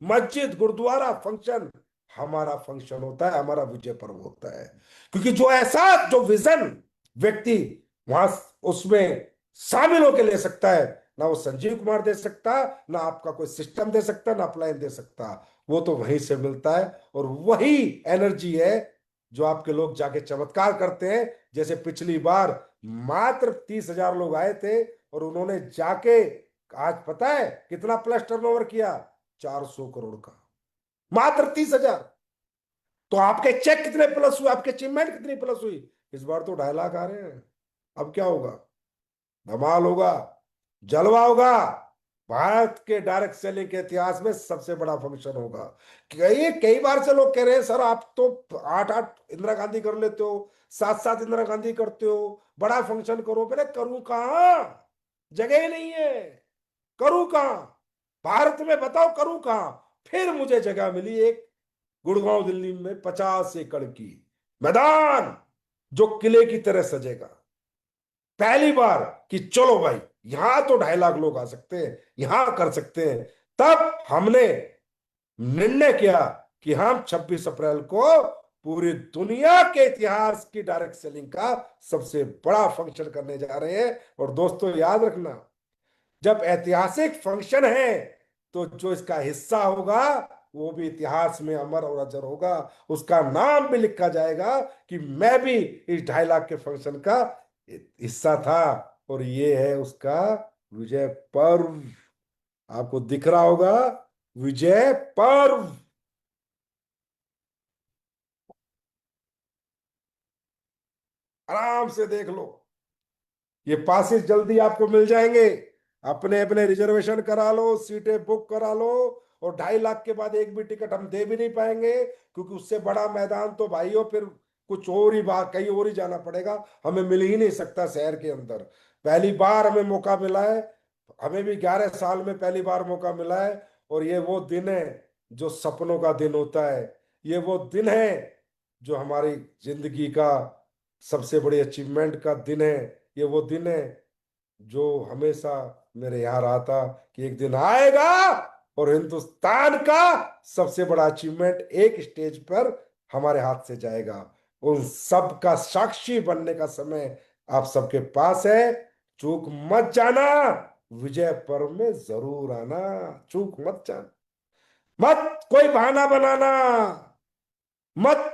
मस्जिद, गुरुद्वारा फंक्शन हमारा फंक्शन होता है, हमारा विजय पर्व होता है। क्योंकि जो एहसास, जो विजन व्यक्ति वहां उसमें शामिल होकर ले सकता है, ना वो संजीव कुमार दे सकता, ना आपका कोई सिस्टम दे सकता, ना अपलाइन दे सकता, वो तो वहीं से मिलता है। और वही एनर्जी है जो आपके लोग जाके चमत्कार करते हैं। जैसे पिछली बार मात्र 30,000 लोग आए थे और उन्होंने जाके, आज पता है कितना प्लस टर्नओवर किया? 400 करोड़ का, मात्र 30,000। तो आपके चेक कितने प्लस हुए, आपके अचीवमेंट कितनी प्लस हुई? इस बार तो 2.5 लाख आ रहे हैं। अब क्या होगा? धमाल होगा, जलवा होगा। भारत के डायरेक्ट सेलिंग के इतिहास में सबसे बड़ा फंक्शन होगा। कई बार से लोग कह रहे हैं सर आप तो 8-8 इंदिरा गांधी कर लेते हो, 7-7 इंदिरा गांधी करते हो, बड़ा फंक्शन करो। पहले करूं कहां? जगह ही नहीं है, करूं कहां? भारत में बताओ करूं कहां? फिर मुझे जगह मिली एक, गुड़गांव दिल्ली में 50 एकड़ की मैदान, जो किले की तरह सजेगा। पहली बार कि चलो भाई, यहां तो 2.5 लाख लोग आ सकते हैं, यहां कर सकते हैं। तब हमने निर्णय किया कि हम 26 अप्रैल को पूरी दुनिया के इतिहास की डायरेक्ट सेलिंग का सबसे बड़ा फंक्शन करने जा रहे हैं। और दोस्तों याद रखना, जब ऐतिहासिक फंक्शन है तो जो इसका हिस्सा होगा वो भी इतिहास में अमर और अजर होगा। उसका नाम भी लिखा जाएगा कि मैं भी इस 2.5 लाख के फंक्शन का हिस्सा था। और ये है उसका विजय पर्व। आपको दिख रहा होगा, विजय पर्व। आराम से देख लो, ये पासेस जल्दी आपको मिल जाएंगे। अपने अपने रिजर्वेशन करा लो, सीटें बुक करा लो। और 2.5 लाख के बाद एक भी टिकट हम दे भी नहीं पाएंगे, क्योंकि उससे बड़ा मैदान तो भाइयों फिर कुछ और ही बात, कहीं और ही जाना पड़ेगा, हमें मिल ही नहीं सकता शहर के अंदर। पहली बार हमें मौका मिला है, हमें भी 11 साल में पहली बार मौका मिला है। और ये वो दिन है जो सपनों का दिन होता है। ये वो दिन है जो हमारी जिंदगी का सबसे बड़ी अचीवमेंट का दिन है। ये वो दिन है जो हमेशा मेरे यहाँ रहा था कि एक दिन आएगा और हिंदुस्तान का सबसे बड़ा अचीवमेंट एक स्टेज पर हमारे हाथ से जाएगा। उन सब का साक्षी बनने का समय आप सबके पास है। चूक मत जाना, विजय पर्व में जरूर आना, चूक मत जाना। मत कोई बहाना बनाना, मत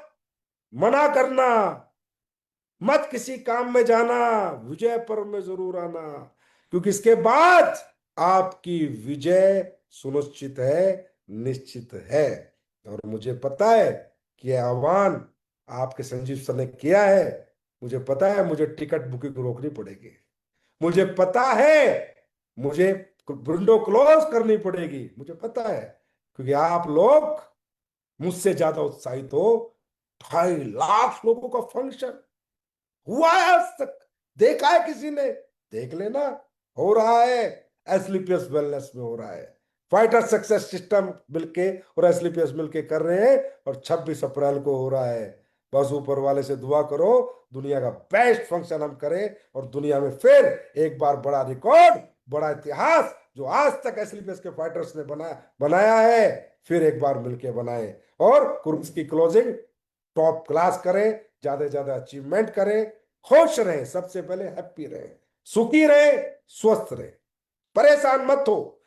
मना करना, मत किसी काम में जाना, विजय पर्व में जरूर आना। क्योंकि इसके बाद आपकी विजय सुनिश्चित है, निश्चित है। और मुझे पता है कि यह आह्वान आपके संजीव सर ने किया है। मुझे पता है मुझे टिकट बुकिंग रोकनी पड़ेगी, मुझे पता है मुझे विंडो क्लोज करनी पड़ेगी, मुझे पता है। क्योंकि आप लोग मुझसे ज्यादा उत्साहित हो। 2.5 लाख लोगों का फंक्शन हुआ है आज तक? देखा है किसी ने? देख लेना, हो रहा है, एसलीपीएस वेलनेस में हो रहा है। फाइटर सक्सेस सिस्टम मिलके और एसलीपीएस मिलके कर रहे हैं, और 26 अप्रैल को हो रहा है। बस ऊपर वाले से दुआ करो दुनिया का बेस्ट फंक्शन हम करें, और दुनिया में फिर एक बार बड़ा रिकॉर्ड, बड़ा इतिहास जो आज तक एसलीपीएस के फाइटर्स ने बनाया है, फिर एक बार मिलके बनाए। और कुर्स की क्लोजिंग टॉप क्लास करें, ज्यादा से ज्यादा अचीवमेंट करें, खुश रहें, सबसे पहले हैप्पी रहें, सुखी रहें, स्वस्थ रहें। परेशान मत हो।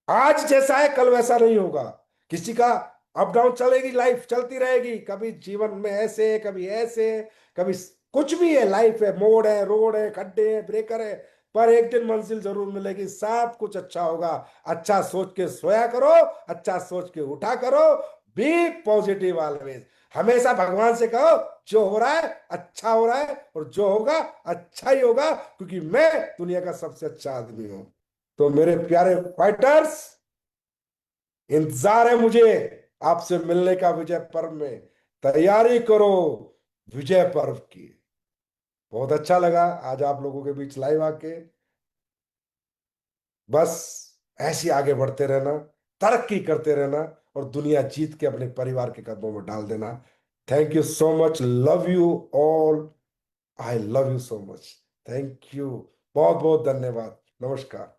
आज जैसा है कल वैसा नहीं होगा। किसी का अप डाउन चलेगी, लाइफ चलती रहेगी, कभी जीवन में ऐसे है, कभी ऐसे है, कभी कुछ भी है, लाइफ है, मोड़ है, रोड है, खड्डे है, ब्रेकर है, पर एक दिन मंजिल जरूर मिलेगी, सब कुछ अच्छा होगा। अच्छा सोच के सोया करो, अच्छा सोच के उठा करो, बी पॉजिटिव ऑलवेज। हमेशा भगवान से कहो जो हो रहा है अच्छा हो रहा है, और जो होगा अच्छा ही होगा, क्योंकि मैं दुनिया का सबसे अच्छा आदमी हूं। तो मेरे प्यारे फाइटर्स, इंतजार है मुझे आपसे मिलने का विजय पर्व में। तैयारी करो विजय पर्व की। बहुत अच्छा लगा आज आप लोगों के बीच लाइव आके। बस ऐसे ही आगे बढ़ते रहना, तरक्की करते रहना, और दुनिया जीत के अपने परिवार के कदमों में डाल देना। Thank you so much, love you all, I love you so much. Thank you, बहुत बहुत धन्यवाद, नमस्कार।